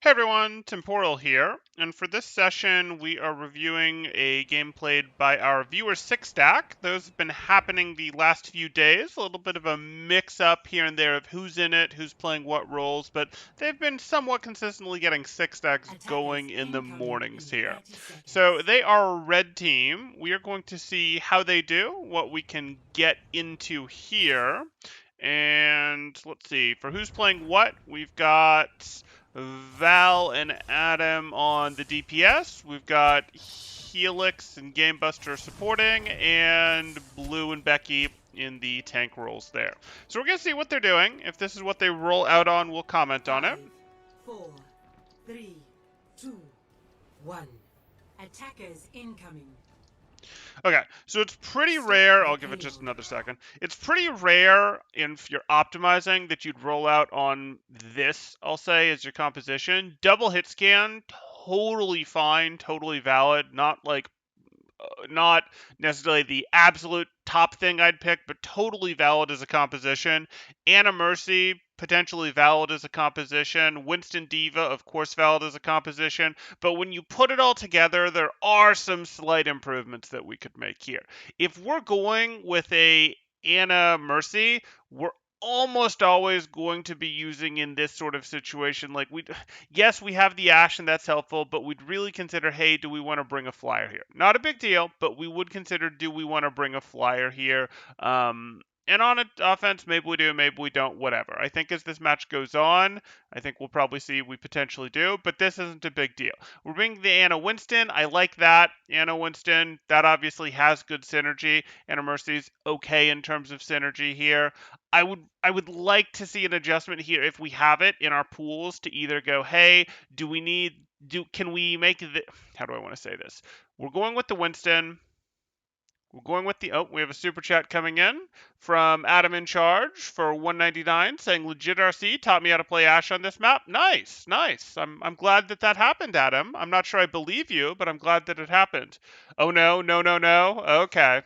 Hey everyone, Temporal here, and for this session we are reviewing a game played by our viewer Six Stack. Those have been happening the last few days, a little bit of a mix-up here and there of who's in it, who's playing what roles, but they've been somewhat consistently getting Six Stacks Attackers going in the incoming in mornings here. 30 So seconds. they are a red team. We are going to see how they do, what we can get into here. And let's see, for who's playing what, we've got Val and Adam on the DPS. We've got Helix and Gamebuster supporting, and Blue and Becky in the tank roles there. So we're going to see what they're doing. If this is what they roll out on, we'll comment on it. 5, 4, 3, 2, 1. Attackers incoming. Okay, so it's pretty Stop rare. the I'll give it just payload. another second. It's pretty rare if you're optimizing that you'd roll out on this, I'll say, as your composition. Double hit scan, totally fine, totally valid. Not necessarily the absolute top thing I'd pick, but totally valid as a composition. Anna Mercy, potentially valid as a composition. Winston Diva, of course, valid as a composition. But when you put it all together, there are some slight improvements that we could make here. If we're going with a Anna Mercy, we're almost always going to be using in this sort of situation yes, we have the Ash and that's helpful, but we'd really consider, hey, do we want to bring a flyer here? Not a big deal, but we would consider, do we want to bring a flyer here? And on offense, maybe we do, maybe we don't, whatever. I think as this match goes on, I think we'll probably see we potentially do, but this isn't a big deal. We're bringing the Anna Winston. I like that. Anna Winston, that obviously has good synergy. Anna Mercy's okay in terms of synergy here. I would like to see an adjustment here if we have it in our pools to either go, hey, can we make the, how do I want to say this? We're going with the Winston. We're going with the, we have a super chat coming in from Adam in Charge for 199 saying legit RC taught me how to play Ash on this map. Nice, nice. I'm glad that that happened, Adam. I'm not sure I believe you, but I'm glad that it happened. Oh no, no, no, no. Okay.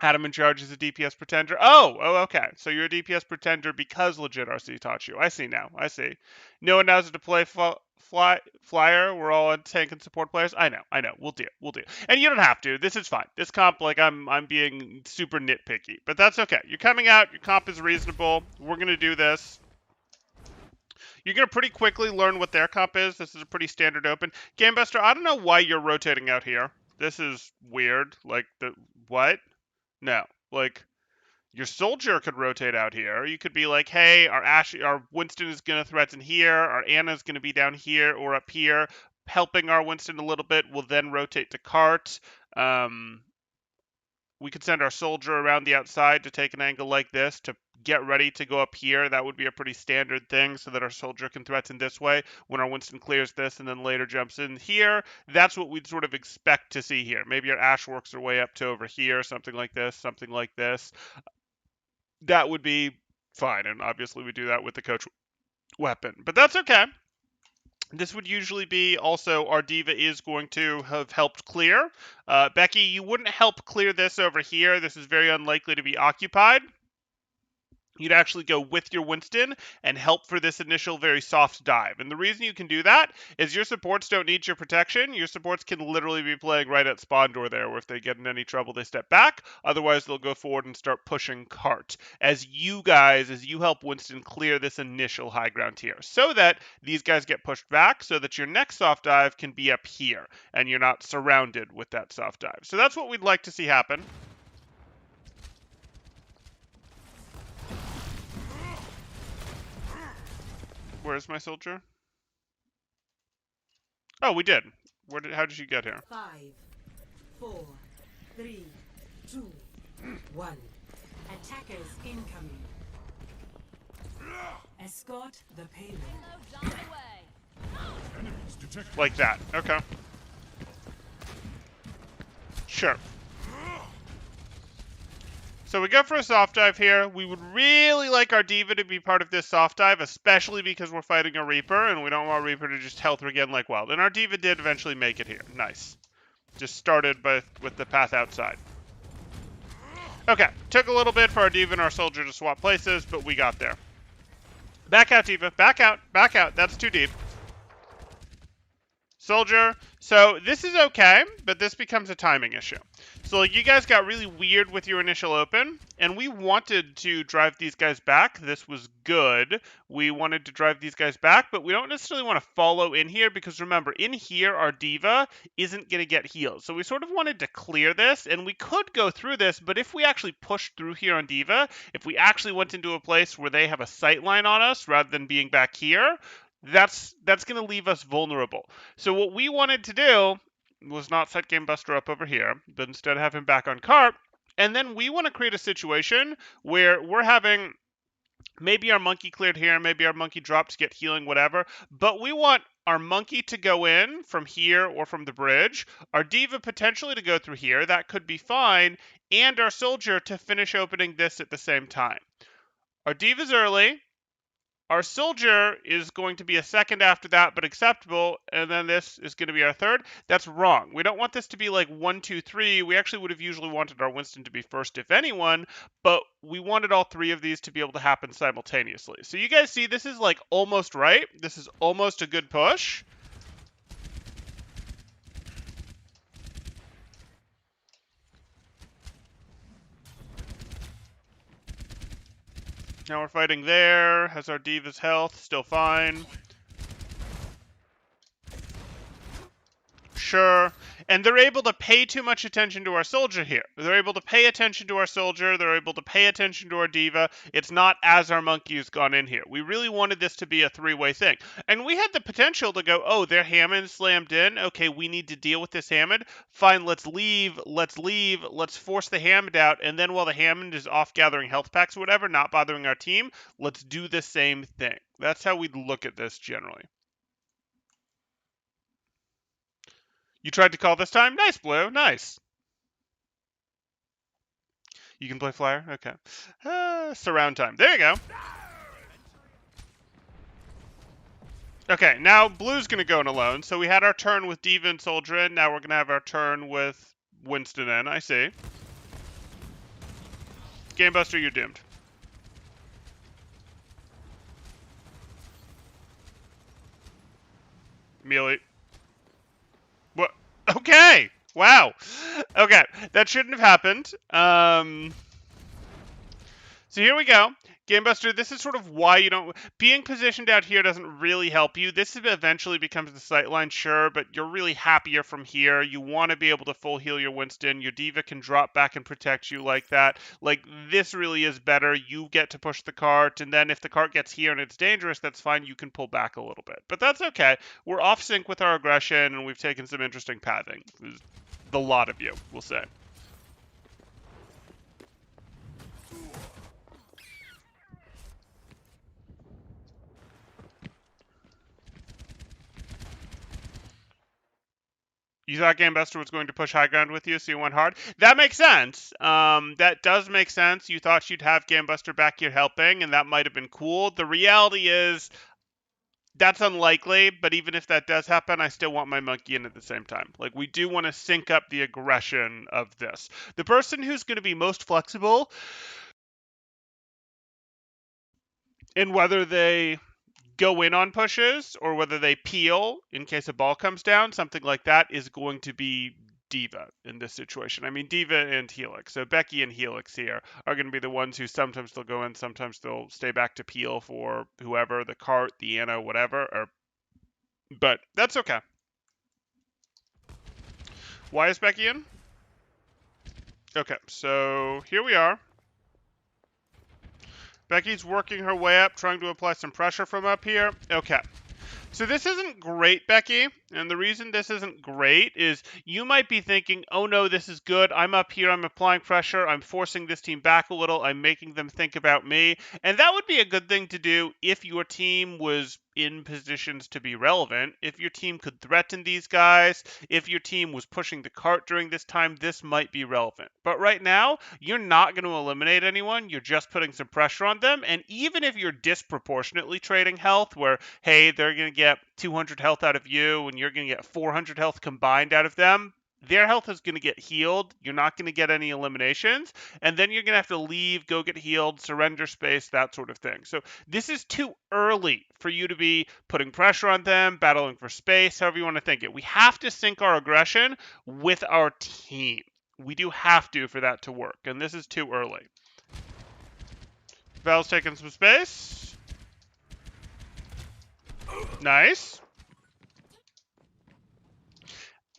Adam in Charge is a DPS pretender. Oh, okay. So you're a DPS pretender because legit RC taught you. I see now. I see. No one knows how to play flyer. We're all tank and support players. I know. We'll deal. We'll deal. And you don't have to. This is fine. This comp, I'm being super nitpicky, but that's okay. You're coming out. Your comp is reasonable. We're gonna do this. You're gonna pretty quickly learn what their comp is. This is a pretty standard open. Gamebuster, I don't know why you're rotating out here. This is weird. What? No. Your soldier could rotate out here. You could be like, hey, our Winston is going to threaten here, our Anna is going to be down here or up here, helping our Winston a little bit. We'll then rotate to cart. We could send our soldier around the outside to take an angle like this to get ready to go up here. That would be a pretty standard thing so that our soldier can threaten this way when our Winston clears this and then later jumps in here. That's what we'd sort of expect to see here. Maybe our Ash works her way up to over here, something like this, something like this. That would be fine, and obviously we do that with the coach weapon, but that's okay. This would usually be also our Diva is going to have helped clear. Becky, you wouldn't help clear this over here. This is very unlikely to be occupied. You'd actually go with your Winston and help for this initial very soft dive. And the reason you can do that is your supports don't need your protection. Your supports can literally be playing right at spawn door there, where if they get in any trouble, they step back. Otherwise, they'll go forward and start pushing cart. As you help Winston clear this initial high ground here, so that these guys get pushed back, so that your next soft dive can be up here, and you're not surrounded with that soft dive. So that's what we'd like to see happen. Where's my soldier? Oh, we did. How did you get here? 5, 4, 3, 2, 1. Attackers incoming. Escort the payload. Like that. Okay. Sure. So we go for a soft dive here. We would really like our Diva to be part of this soft dive, especially because we're fighting a Reaper, and we don't want Reaper to just health again like wild. And our Diva did eventually make it here. Nice. Just started with the path outside. Okay, took a little bit for our Diva and our soldier to swap places, but we got there. Back out, Diva. Back out. Back out. That's too deep. soldier. So this is okay, but this becomes a timing issue. So like you guys got really weird with your initial open, and we wanted to drive these guys back. This was good. We wanted to drive these guys back, but we don't necessarily want to follow in here because remember, in here our D.Va isn't going to get healed. So we sort of wanted to clear this, and we could go through this, but if we actually pushed through here on D.Va, if we actually went into a place where they have a sight line on us rather than being back here, that's going to leave us vulnerable. So what we wanted to do was not set Game Buster up over here, but instead have him back on cart. And then we want to create a situation where we're having maybe our monkey cleared here, maybe our monkey dropped to get healing, whatever. But we want our monkey to go in from here or from the bridge, our D.Va potentially to go through here, that could be fine, and our soldier to finish opening this at the same time. Our D.Va's early. Our soldier is going to be a second after that, but acceptable, and then this is going to be our third. That's wrong. We don't want this to be like 1, 2, 3. We actually would have usually wanted our Winston to be first, if anyone, but we wanted all three of these to be able to happen simultaneously. So you guys see, this is like almost right. This is almost a good push. Now we're fighting there. Has our D.Va's health. Still fine. Sure. And they're able to pay too much attention to our soldier here. They're able to pay attention to our soldier. They're able to pay attention to our D.Va. It's not as our monkey has gone in here. We really wanted this to be a three-way thing. And we had the potential to go, oh, their Hammond slammed in. Okay, we need to deal with this Hammond. Fine, let's leave. Let's leave. Let's force the Hammond out. And then while the Hammond is off gathering health packs or whatever, not bothering our team, let's do the same thing. That's how we'd look at this generally. You tried to call this time? Nice, Blue. Nice. You can play flyer? Okay. Surround time. There you go. Okay, now Blue's going to go in alone. So we had our turn with D.Va and Soldier in. Now we're going to have our turn with Winston in. I see. Game Buster, you're doomed. Melee. What? Okay. Wow. Okay, that shouldn't have happened. So here we go. Game Buster, this is sort of why you don't... Being positioned out here doesn't really help you. This eventually becomes the sightline, sure, but you're really happier from here. You want to be able to full heal your Winston. Your D.Va can drop back and protect you like that. Like, this really is better. You get to push the cart, and then if the cart gets here and it's dangerous, that's fine. You can pull back a little bit. But that's okay. We're off sync with our aggression, and we've taken some interesting pathing. The lot of you, we'll say. You thought Game Buster was going to push high ground with you, so you went hard. That makes sense. That does make sense. You thought you'd have Game Buster back here helping, and that might have been cool. The reality is, that's unlikely, but even if that does happen, I still want my monkey in at the same time. Like, we do want to sync up the aggression of this. The person who's going to be most flexible in whether they go in on pushes or whether they peel in case a ball comes down, something like that is going to be D.Va in this situation. I mean, D.Va and Helix. So Becky and Helix here are going to be the ones who sometimes they'll go in, sometimes they'll stay back to peel for whoever, the cart, the Ana, whatever. But that's okay. Why is Becky in? Okay, so here we are. Becky's working her way up, trying to apply some pressure from up here. Okay. So this isn't great, Becky, and the reason this isn't great is you might be thinking, oh no, this is good, I'm up here, I'm applying pressure, I'm forcing this team back a little, I'm making them think about me, and that would be a good thing to do if your team was in positions to be relevant. If your team could threaten these guys, if your team was pushing the cart during this time, this might be relevant. But right now, you're not going to eliminate anyone, you're just putting some pressure on them, and even if you're disproportionately trading health, where, hey, they're going to get 200 health out of you, and you're going to get 400 health combined out of them, their health is going to get healed. You're not going to get any eliminations. And then you're going to have to leave, go get healed, surrender space, that sort of thing. So this is too early for you to be putting pressure on them, battling for space, however you want to think it. We have to sync our aggression with our team. We do have to for that to work. And this is too early. Val's taking some space. Nice.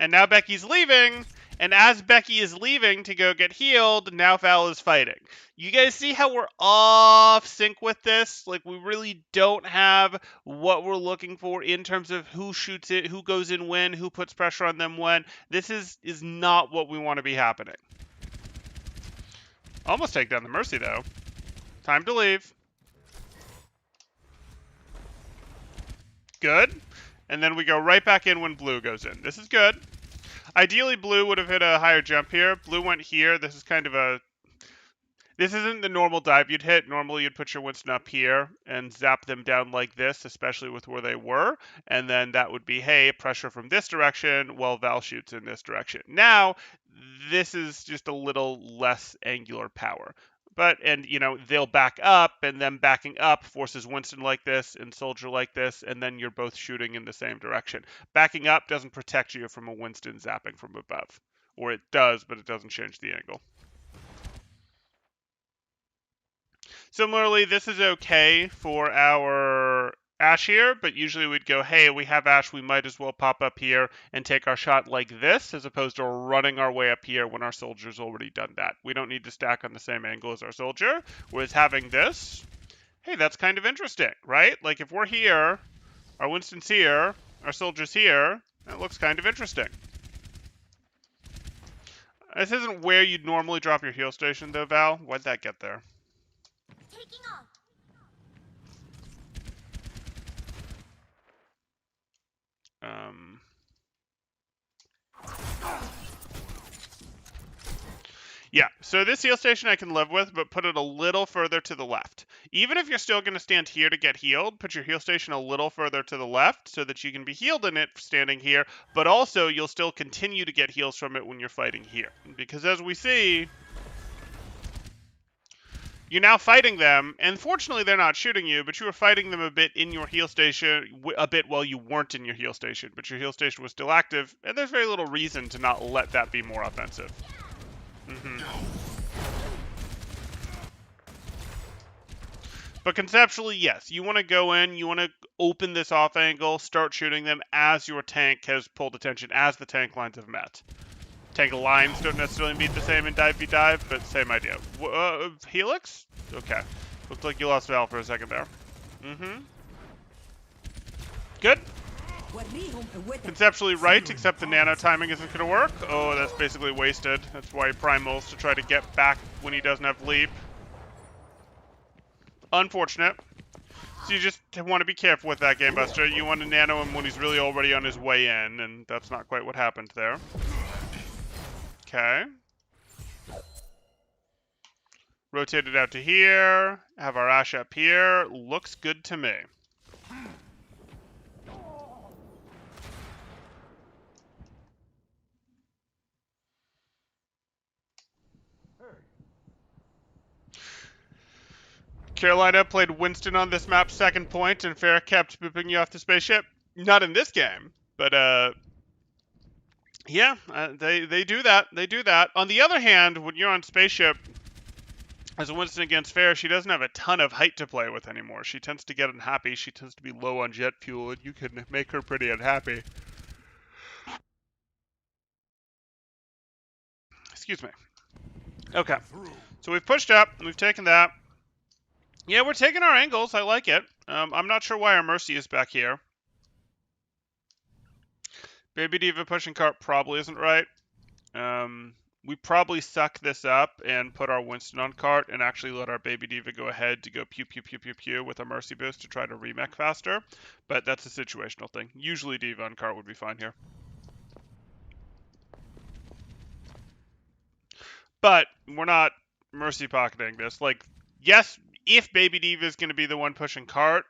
And now Becky's leaving, and as Becky is leaving to go get healed, now Val is fighting. You guys see how we're off sync with this? Like, we really don't have what we're looking for in terms of who shoots it, who goes in when, who puts pressure on them when. This is not what we want to be happening. Almost take down the Mercy, though. Time to leave. Good. And then we go right back in when Blue goes in. This is good. Ideally, Blue would have hit a higher jump here. Blue went here. This is kind of a... This isn't the normal dive you'd hit. Normally, you'd put your Winston up here and zap them down like this, especially with where they were. And then that would be, hey, pressure from this direction while Val shoots in this direction. Now, this is just a little less angular power. But, and, you know, they'll back up, and them backing up forces Winston like this and Soldier like this, and then you're both shooting in the same direction. Backing up doesn't protect you from a Winston zapping from above. Or it does, but it doesn't change the angle. Similarly, this is okay for our Ashe here, but usually we'd go, hey, we have Ashe, we might as well pop up here and take our shot like this, as opposed to running our way up here when our soldier's already done that. We don't need to stack on the same angle as our soldier, whereas having this, hey, that's kind of interesting, right? Like, if we're here, our Winston's here, our soldier's here, that looks kind of interesting. This isn't where you'd normally drop your heal station, though, Val. Why'd that get there? Taking off. Yeah, so this heal station I can live with, but put it a little further to the left. Even if you're still going to stand here to get healed, put your heal station a little further to the left so that you can be healed in it standing here, but also you'll still continue to get heals from it when you're fighting here. Because as we see, you're now fighting them, and fortunately they're not shooting you, but you were fighting them a bit in your heal station, a bit while you weren't in your heal station, but your heal station was still active, and there's very little reason to not let that be more offensive. But conceptually, yes, you want to go in, you want to open this off angle, start shooting them as your tank has pulled attention, as the tank lines have met. Tank lines don't necessarily meet the same in Dive v Dive, but same idea. Helix? Okay. Looked like you lost Val for a second there. Good. Conceptually right, except the nano timing isn't going to work. Oh, that's basically wasted. That's why he primals to try to get back when he doesn't have leap. Unfortunate. So you just want to be careful with that, Game Buster. You want to nano him when he's really already on his way in, and that's not quite what happened there. Okay. Rotate it out to here. Have our Ashe up here. Looks good to me. Carolina played Winston on this map second point, and Fair kept booping you off the spaceship. Not in this game, but yeah, they do that. They do that. On the other hand, when you're on spaceship, as a Winston against Fair, she doesn't have a ton of height to play with anymore. She tends to get unhappy. She tends to be low on jet fuel, and you can make her pretty unhappy. Excuse me. Okay, so we've pushed up, and we've taken that. Yeah, we're taking our angles. I like it. I'm not sure why our Mercy is back here. Baby D.Va pushing cart probably isn't right. We probably suck this up and put our Winston on cart and actually let our Baby D.Va go ahead to go pew pew pew pew pew with a Mercy boost to try to remech faster. But that's a situational thing. Usually D.Va on cart would be fine here. But we're not Mercy pocketing this. Like, yes, if Baby D.Va is going to be the one pushing cart,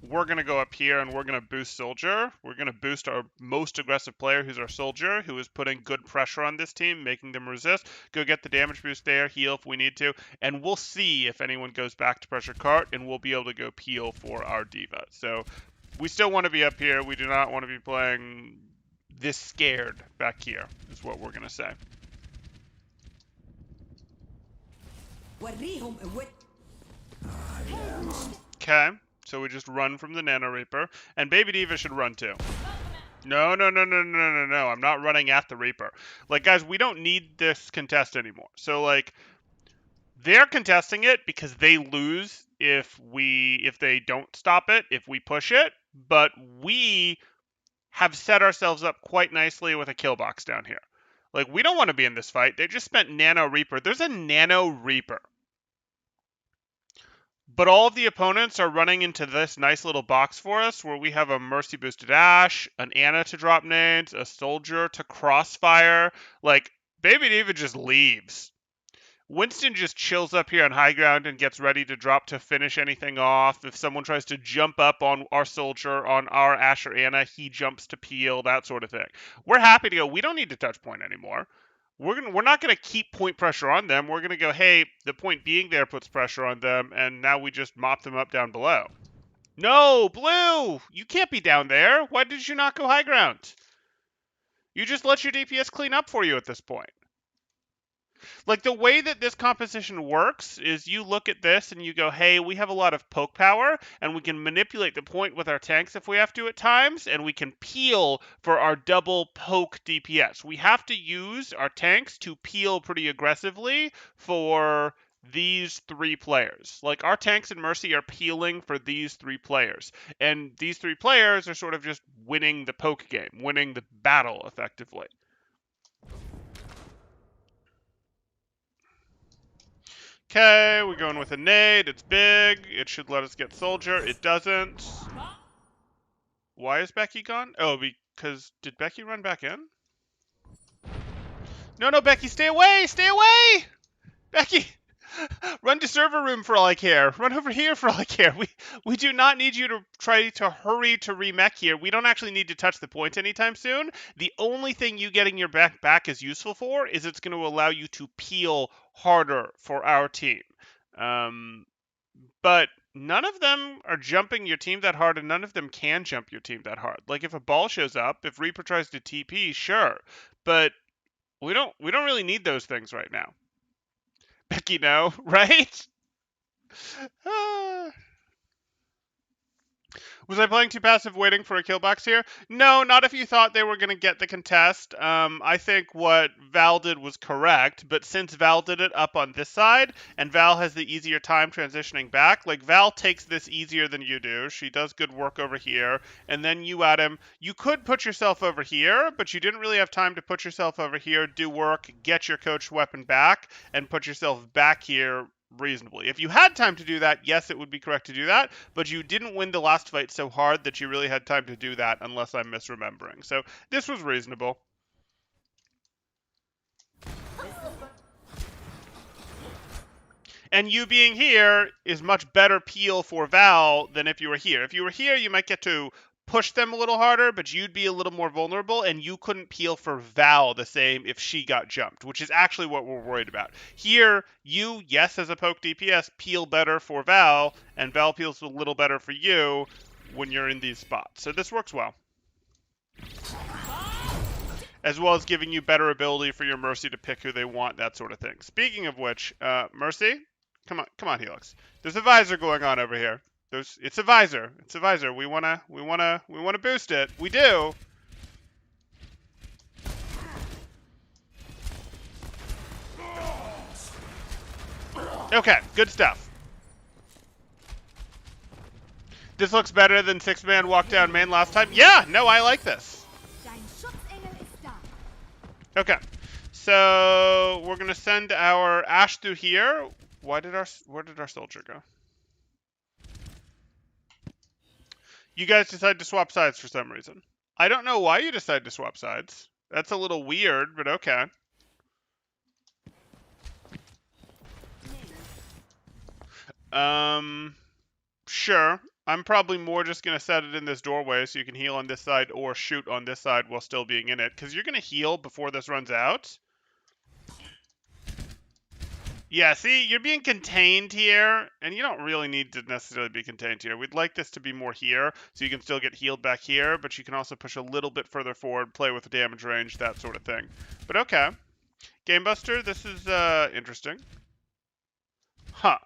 we're going to go up here and we're going to boost Soldier. We're going to boost our most aggressive player, who's our Soldier, who is putting good pressure on this team, making them resist. Go get the damage boost there, heal if we need to, and we'll see if anyone goes back to pressure cart, and we'll be able to go peel for our D.Va. So we still want to be up here. We do not want to be playing this scared back here, is what we're going to say. Okay, so we just run from the Nano Reaper, and Baby D.Va should run too. No, I'm not running at the Reaper. Like, guys, we don't need this contest anymore. So, like, they're contesting it because they lose if they don't stop it, if we push it, but we have set ourselves up quite nicely with a kill box down here. Like, we don't want to be in this fight. They just spent Nano Reaper. There's a Nano Reaper. But all of the opponents are running into this nice little box for us where we have a Mercy boosted Ashe, an Ana to drop nades, a Soldier to crossfire. Like, Baby D.Va just leaves. Winston just chills up here on high ground and gets ready to drop to finish anything off. If someone tries to jump up on our Soldier, on our Ashe or Ana, he jumps to peel, that sort of thing. We're happy to go. We don't need to touch point anymore. We're not going to keep point pressure on them. We're going to go, hey, the point being there puts pressure on them, and now we just mop them up down below. No, Blue! You can't be down there. Why did you not go high ground? You just let your DPS clean up for you at this point. Like, the way that this composition works is you look at this and you go, hey, we have a lot of poke power, and we can manipulate the point with our tanks if we have to at times, and we can peel for our double poke DPS. We have to use our tanks to peel pretty aggressively for these three players. Like, our tanks and Mercy are peeling for these three players. And these three players are sort of just winning the poke game, winning the battle effectively. Okay, we're going with a nade. It's big. It should let us get Soldier. It doesn't. Why is Becky gone? Oh, because... Did Becky run back in? No, Becky, stay away! Stay away! Becky! Run to server room for all I care. Run over here for all I care. We do not need you to try to hurry to remech here. We don't actually need to touch the point anytime soon. The only thing you getting your back is useful for is it's going to allow you to peel harder for our team. But none of them are jumping your team that hard, and none of them can jump your team that hard. Like, if a ball shows up, if Reaper tries to TP, sure. But we don't really need those things right now. Becky, no, right? Was I playing too passive waiting for a kill box here? No, not if you thought they were going to get the contest. I think what Val did was correct, but since Val did it up on this side, and Val has the easier time transitioning back, like, Val takes this easier than you do. She does good work over here, and then you add him. You could put yourself over here, but you didn't really have time to put yourself over here, do work, get your coach weapon back, and put yourself back here reasonably. If you had time to do that, yes, it would be correct to do that, but you didn't win the last fight so hard that you really had time to do that, unless I'm misremembering. So this was reasonable. And you being here is much better peel for Val than if you were here. If you were here, you might get to push them a little harder, but you'd be a little more vulnerable, and you couldn't peel for Val the same if she got jumped, which is actually what we're worried about. Here, you, yes, as a poke DPS, peel better for Val, and Val peels a little better for you when you're in these spots. So this works well. As well as giving you better ability for your Mercy to pick who they want, that sort of thing. Speaking of which, Mercy, come on, Helix. There's a visor going on over here. It's a visor. It's a visor. We wanna boost it. We do. Okay, good stuff. This looks better than 6-man walk down main last time. Yeah, no, I like this. Okay, so we're gonna send our Ashe through here. Where did our Soldier go? You guys decided to swap sides for some reason. I don't know why you decided to swap sides. That's a little weird, but okay. Sure. I'm probably more just going to set it in this doorway so you can heal on this side or shoot on this side while still being in it. Because you're going to heal before this runs out. Yeah, see, you're being contained here, and you don't really need to necessarily be contained here. We'd like this to be more here, so you can still get healed back here, but you can also push a little bit further forward, play with the damage range, that sort of thing. But okay. Game Buster, this is interesting. Huh.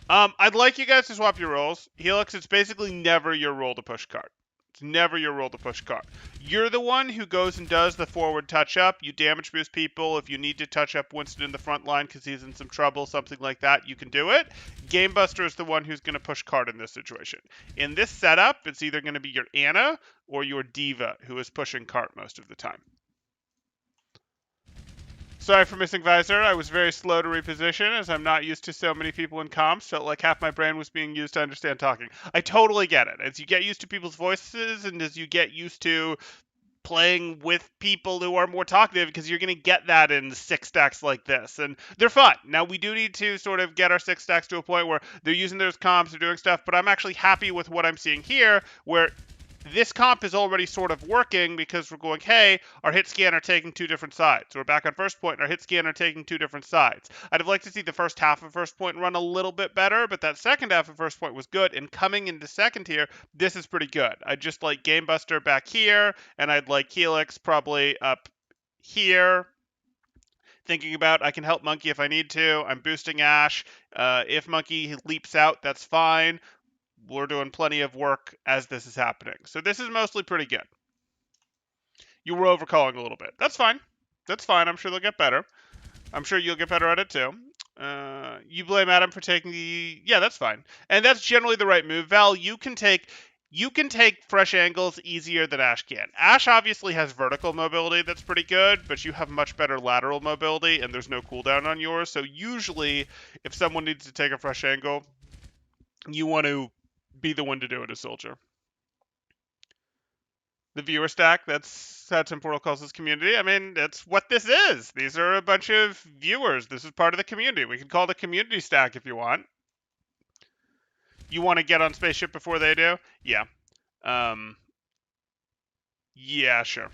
I'd like you guys to swap your roles. Helix, it's basically never your role to push card. It's never your role to push card. You're the one who goes and does the forward touch-up. You damage boost people. If you need to touch up Winston in the front line because he's in some trouble, something like that, you can do it. Game Buster is the one who's going to push card in this situation. In this setup, it's either going to be your Ana or your D.Va who is pushing cart most of the time. Sorry for missing Visor. I was very slow to reposition as I'm not used to so many people in comms. Felt like half my brain was being used to understand talking. I totally get it. As you get used to people's voices and as you get used to playing with people who are more talkative, because you're going to get that in 6 stacks like this. And they're fun. Now, we do need to sort of get our 6 stacks to a point where they're using those comps, they're doing stuff, but I'm actually happy with what I'm seeing here, where this comp is already sort of working because we're going, hey, our hit scan are taking 2 different sides. We're back on first point, and our hit scan are taking 2 different sides. I'd have liked to see the first half of first point run a little bit better, but that second half of first point was good, and coming into second here, this is pretty good. I'd just like Game Buster back here, and I'd like Helix probably up here. Thinking about I can help Monkey if I need to. I'm boosting Ashe. If Monkey leaps out, that's fine. We're doing plenty of work as this is happening. So this is mostly pretty good. You were overcalling a little bit. That's fine. That's fine. I'm sure they'll get better. I'm sure you'll get better at it too. You blame Adam for taking the... Yeah, that's fine. And that's generally the right move. Val, you can take fresh angles easier than Ashe can. Ashe obviously has vertical mobility that's pretty good, but you have much better lateral mobility, and there's no cooldown on yours. So usually, if someone needs to take a fresh angle, you want to be the one to do it as Soldier. The viewer stack, that's how Temporal calls his community. I mean, that's what this is. These are a bunch of viewers. This is part of the community. We can call it a community stack if you want. You want to get on Spaceship before they do? Yeah. Yeah, sure.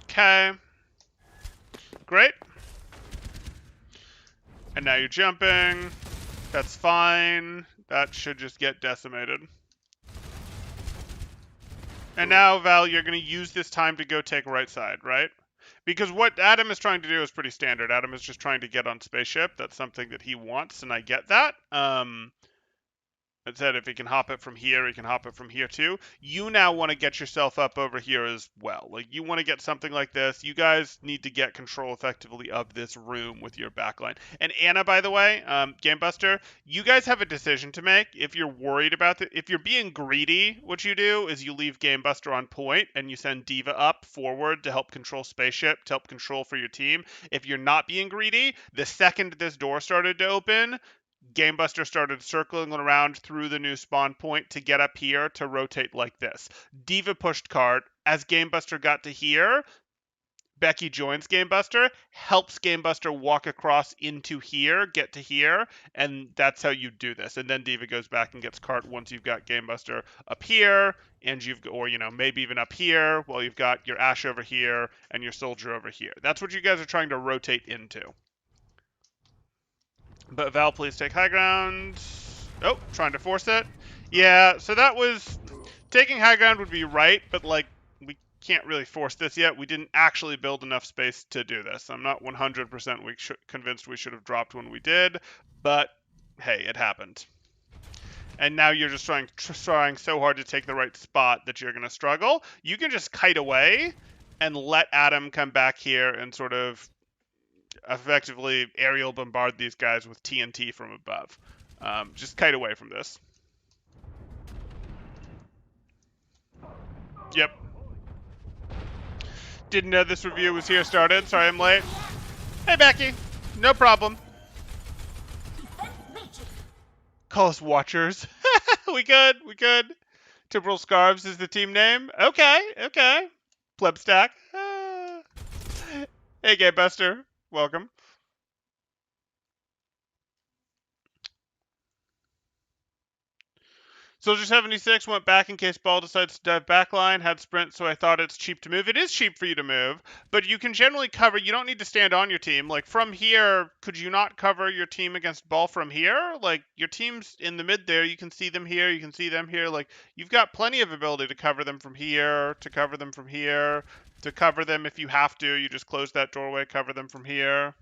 Okay. Great. And now you're jumping. That's fine. That should just get decimated. And now, Val, you're going to use this time to go take right side, right? Because what Adam is trying to do is pretty standard. Adam is just trying to get on Spaceship. That's something that he wants, and I get that. It said if he can hop it from here, he can hop it from here too. You now want to get yourself up over here as well. Like, you want to get something like this. You guys need to get control effectively of this room with your backline. And Ana, by the way, Game Buster, you guys have a decision to make. If you're worried about it, if you're being greedy, what you do is you leave Game Buster on point and you send D.Va up forward to help control Spaceship, to help control for your team. If you're not being greedy, the second this door started to open, Game Buster started circling around through the new spawn point to get up here to rotate like this. D.Va pushed cart. As Game Buster got to here, Becky joins Game Buster, helps Game Buster walk across into here, get to here, and that's how you do this. And then D.Va goes back and gets cart once you've got Game Buster up here, and or maybe even up here, while you've got your Ashe over here and your Soldier over here. That's what you guys are trying to rotate into. But Val, please take high ground. Oh, trying to force it. Yeah, so that was... Taking high ground would be right, but, like, we can't really force this yet. We didn't actually build enough space to do this. I'm not 100% convinced we should have dropped when we did, but, hey, it happened. And now you're just trying so hard to take the right spot that you're going to struggle. You can just kite away and let Adam come back here and sort of effectively aerial bombard these guys with TNT from above. Just kite away from this. Yep. Didn't know this review was here started. Sorry I'm late. Hey, Becky. No problem. Call us Watchers. We good. Temporal Scarves is the team name. Okay. Pleb stack. Hey, Game Buster. Welcome. Soldier 76 went back in case Ball decides to dive backline, had sprint, so I thought it's cheap to move. It is cheap for you to move, but you can generally cover. You don't need to stand on your team. Like, from here, could you not cover your team against Ball from here? Like, your team's in the mid there. You can see them here. You can see them here. Like, you've got plenty of ability to cover them from here, to cover them from here, to cover them if you have to. You just close that doorway, cover them from here.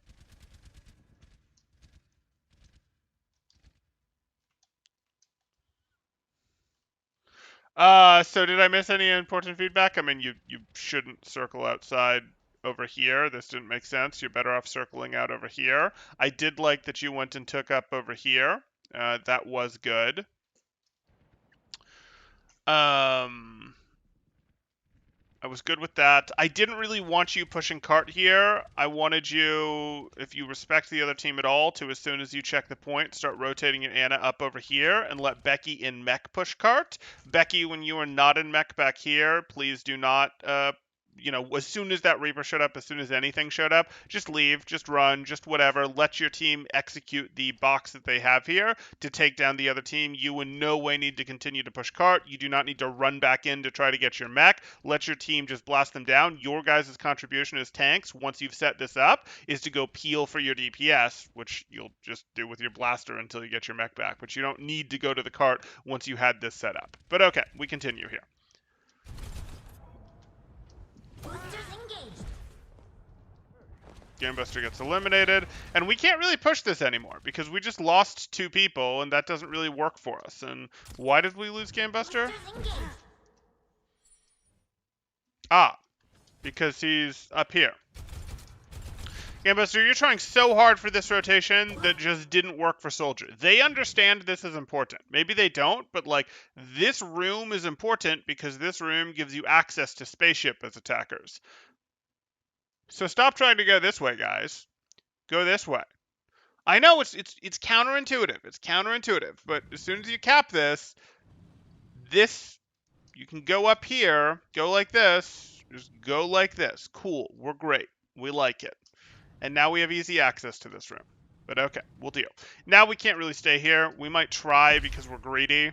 So did I miss any important feedback? I mean, you shouldn't circle outside over here. This didn't make sense. You're better off circling out over here. I did like that you went and took up over here. That was good. I was good with that. I didn't really want you pushing cart here. I wanted you, if you respect the other team at all, to as soon as you check the point, start rotating your Ana up over here and let Becky in mech push cart. Becky, when you are not in mech back here, please do not as soon as that Reaper showed up, as soon as anything showed up, just leave, just run, just whatever. Let your team execute the box that they have here to take down the other team. You in no way need to continue to push cart. You do not need to run back in to try to get your mech. Let your team just blast them down. Your guys' contribution as tanks, once you've set this up, is to go peel for your DPS, which you'll just do with your blaster until you get your mech back. But you don't need to go to the cart once you had this set up. But okay, we continue here. Boosters engaged. Gamebuster gets eliminated, and we can't really push this anymore because we just lost 2 people, and that doesn't really work for us. And why did we lose Gamebuster? Boosters engaged. Ah, because he's up here. Gamebuster, you're trying so hard for this rotation that just didn't work for Soldier. They understand this is important. Maybe they don't, but like this room is important because this room gives you access to spaceship as attackers. So stop trying to go this way, guys. Go this way. I know it's counterintuitive. It's counterintuitive, but as soon as you cap this, you can go up here, go like this, just go like this. Cool. We're great. We like it. And now we have easy access to this room. But okay, we'll deal. Now we can't really stay here. We might try because we're greedy.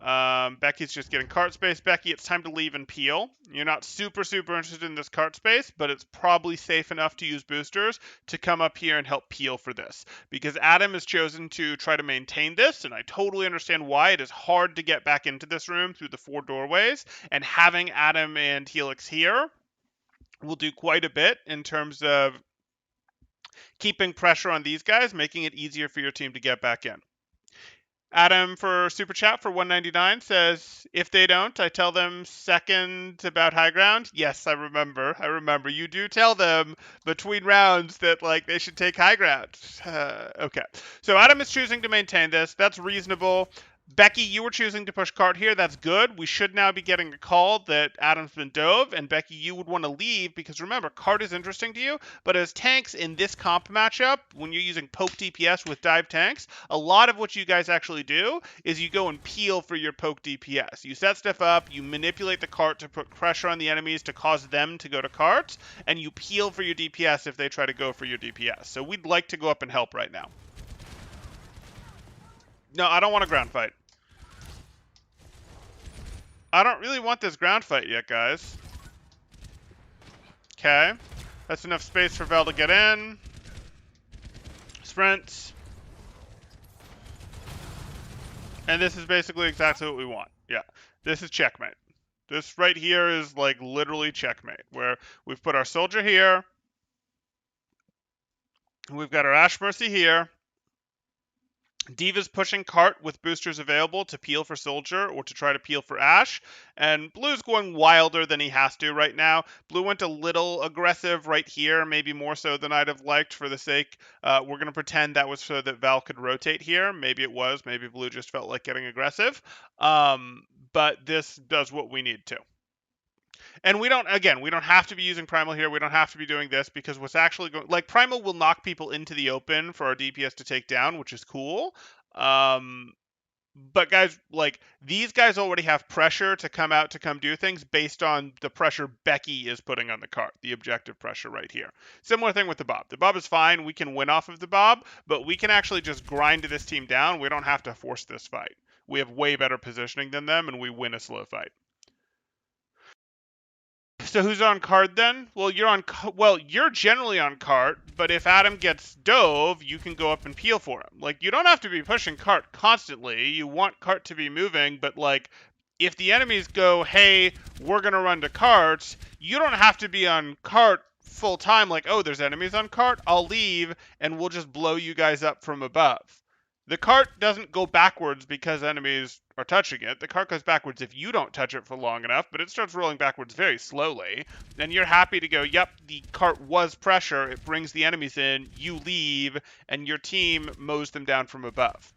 Becky's just getting cart space. Becky, it's time to leave and peel. You're not super interested in this cart space, but it's probably safe enough to use boosters to come up here and help peel for this. Because Adam has chosen to try to maintain this, and I totally understand why. It is hard to get back into this room through the 4 doorways, and having Adam and Helix here will do quite a bit in terms of keeping pressure on these guys, making it easier for your team to get back in. Adam for Super Chat for 199 says, if they don't, I tell them second about high ground. Yes, I remember. You do tell them between rounds that like they should take high ground. Okay. So Adam is choosing to maintain this. That's reasonable. Becky, you were choosing to push cart here. That's good. We should now be getting a call that Adam's been dove, and Becky, you would want to leave because remember, cart is interesting to you, but as tanks in this comp matchup, when you're using poke DPS with dive tanks, a lot of what you guys actually do is you go and peel for your poke DPS. You set stuff up, you manipulate the cart to put pressure on the enemies to cause them to go to cart, and you peel for your DPS if they try to go for your DPS. So we'd like to go up and help right now. No, I don't want a ground fight. I don't really want this ground fight yet, guys. Okay. That's enough space for Vel to get in. Sprint. And this is basically exactly what we want. Yeah. This is checkmate. This right here is like literally checkmate, where we've put our soldier here. We've got our Ash Mercy here. D.Va's pushing cart with boosters available to peel for Soldier or to try to peel for Ash, and Blue's going wilder than he has to right now. Blue went a little aggressive right here, maybe more so than I'd have liked for the sake. We're going to pretend that was so that Val could rotate here. Maybe it was. Maybe Blue just felt like getting aggressive. But this does what we need to. And we don't have to be using Primal here. We don't have to be doing this because what's actually going, like Primal will knock people into the open for our DPS to take down, which is cool. But guys, like, these guys already have pressure to come out to come do things based on the pressure Becky is putting on the cart, the objective pressure right here. Similar thing with the Bob. The Bob is fine. We can win off of the Bob, but we can actually just grind this team down. We don't have to force this fight. We have way better positioning than them, and we win a slow fight. So who's on card then? Well, you're generally on cart, but if Adam gets dove, you can go up and peel for him. Like, you don't have to be pushing cart constantly. You want cart to be moving, but like, if the enemies go, hey, we're gonna run to cart, you don't have to be on cart full time. Like, oh, there's enemies on cart, I'll leave, and we'll just blow you guys up from above. The cart doesn't go backwards because enemies are touching it. The cart goes backwards if you don't touch it for long enough, but it starts rolling backwards very slowly. And you're happy to go, yep, the cart was pressure. It brings the enemies in, you leave, and your team mows them down from above.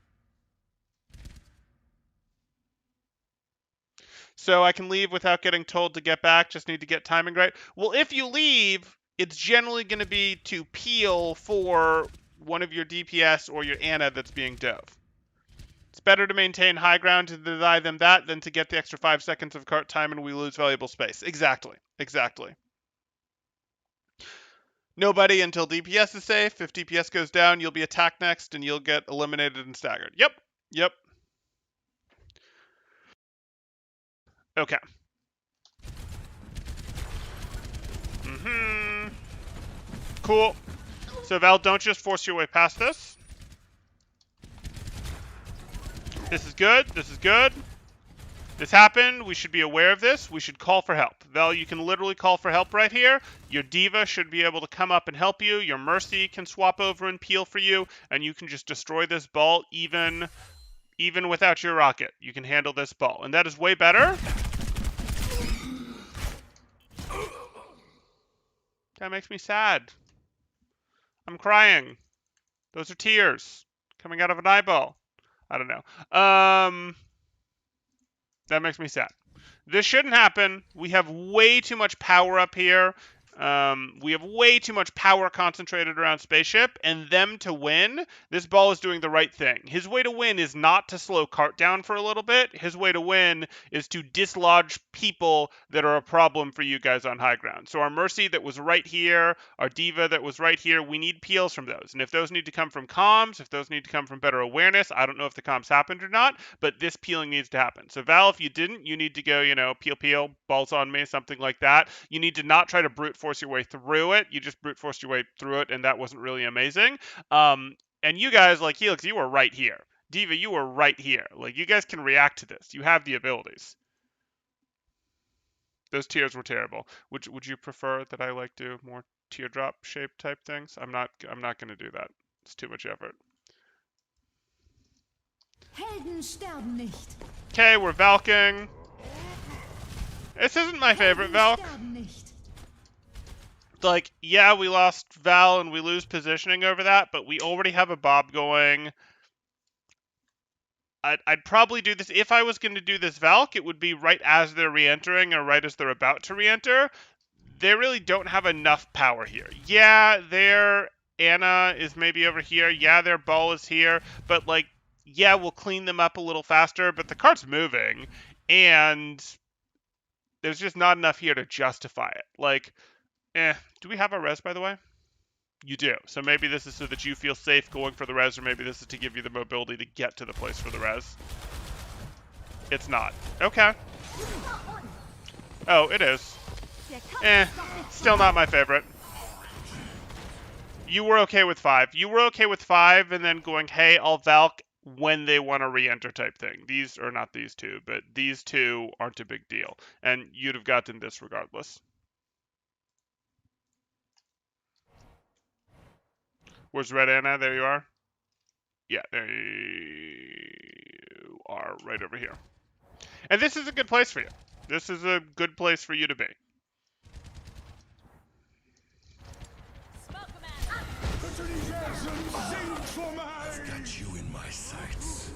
So I can leave without getting told to get back, just need to get timing right. Well, if you leave, it's generally going to be to peel for one of your DPS or your Ana that's being dove. It's better to maintain high ground to deny them that than to get the extra 5 seconds of cart time and we lose valuable space. Exactly. Exactly. Nobody until DPS is safe. If DPS goes down, you'll be attacked next and you'll get eliminated and staggered. Yep. Yep. Okay. Cool. So Val, don't just force your way past this. This is good. This is good. This happened. We should be aware of this. We should call for help. Val, you can literally call for help right here. Your D.Va should be able to come up and help you. Your Mercy can swap over and peel for you, and you can just destroy this ball even without your rocket. You can handle this ball, and that is way better. That makes me sad. I'm crying. Those are tears coming out of an eyeball. I don't know. That makes me sad. This shouldn't happen. We have way too much power up here. We have way too much power concentrated around Spaceship, and them to win, this ball is doing the right thing. His way to win is not to slow cart down for a little bit. His way to win is to dislodge people that are a problem for you guys on high ground. So our Mercy that was right here, our D.Va that was right here, we need peels from those. And if those need to come from comms, if those need to come from better awareness, I don't know if the comms happened or not, but this peeling needs to happen. So Val, if you didn't, you need to go, peel, balls on me, something like that. You need to not try to brute force your way through it. You just brute forced your way through it, and that wasn't really amazing. And you guys, like Helix, you were right here. D.Va, you were right here. Like, you guys can react to this. You have the abilities. Those tears were terrible. Would you prefer that I like do more teardrop shape type things? I'm not gonna do that. It's too much effort. Helden sterben nicht. Okay, we're Valking. This isn't my favorite Valk. Like, yeah, we lost Val and we lose positioning over that, but we already have a Bob going. I'd probably do this. If I was going to do this Valk, it would be right as they're re-entering or right as they're about to re-enter. They really don't have enough power here. Yeah, their Ana is maybe over here. Yeah, their ball is here. But, like, yeah, we'll clean them up a little faster, but the cart's moving, and there's just not enough here to justify it. Like, do we have a res, by the way? You do. So maybe this is so that you feel safe going for the res, or maybe this is to give you the mobility to get to the place for the res. It's not. Okay. Oh, it is. Still not my favorite. You were okay with 5. You were okay with 5 and then going, hey, I'll Valk when they want to re-enter type thing. These, or not these two, but these two aren't a big deal. And you'd have gotten this regardless. Where's Red Ana? There you are. Yeah, there you are, right over here. And this is a good place for you. This is a good place for you to be. I've got you in my sights.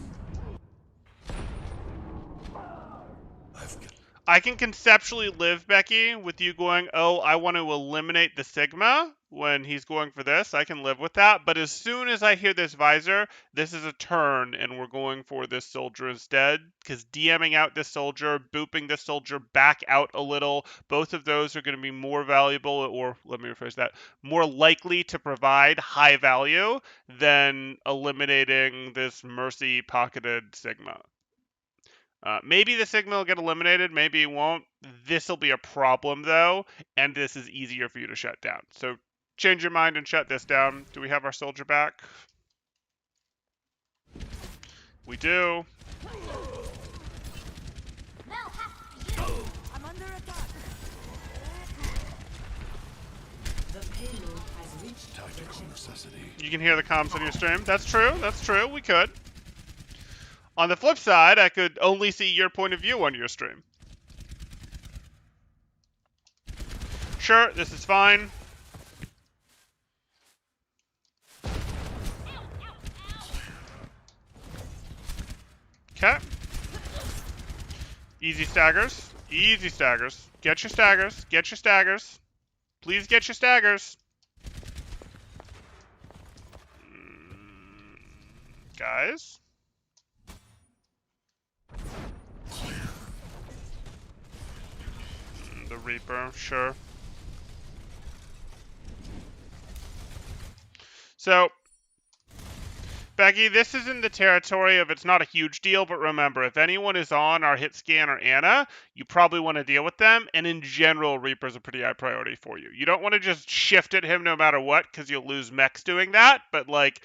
I can conceptually live, Becky, with you going, oh, I want to eliminate the Sigma, when he's going for this. I can live with that. But as soon as I hear this visor, this is a turn, and we're going for this soldier instead. Because DMing out this soldier, booping this soldier back out a little, both of those are going to be more valuable, or let me rephrase that, more likely to provide high value than eliminating this Mercy pocketed Sigma. Maybe the Sigma will get eliminated, maybe it won't. This will be a problem, though, and this is easier for you to shut down. So change your mind and shut this down. Do we have our soldier back? We do. I'm under attack. The payload has reached the Tactical chip. necessity. You can hear the comms on your stream. That's true. That's true. We could. On the flip side, I could only see your point of view on your stream. Sure, this is fine. Okay. Easy staggers. Easy staggers. Get your staggers. Get your staggers. Please get your staggers. Guys. The Reaper, sure. So, Becky, this is in the territory of it's not a huge deal, but remember, if anyone is on our hit scan or Ana, you probably want to deal with them, and in general, Reaper's a pretty high priority for you. You don't want to just shift at him no matter what, because you'll lose mechs doing that, but like,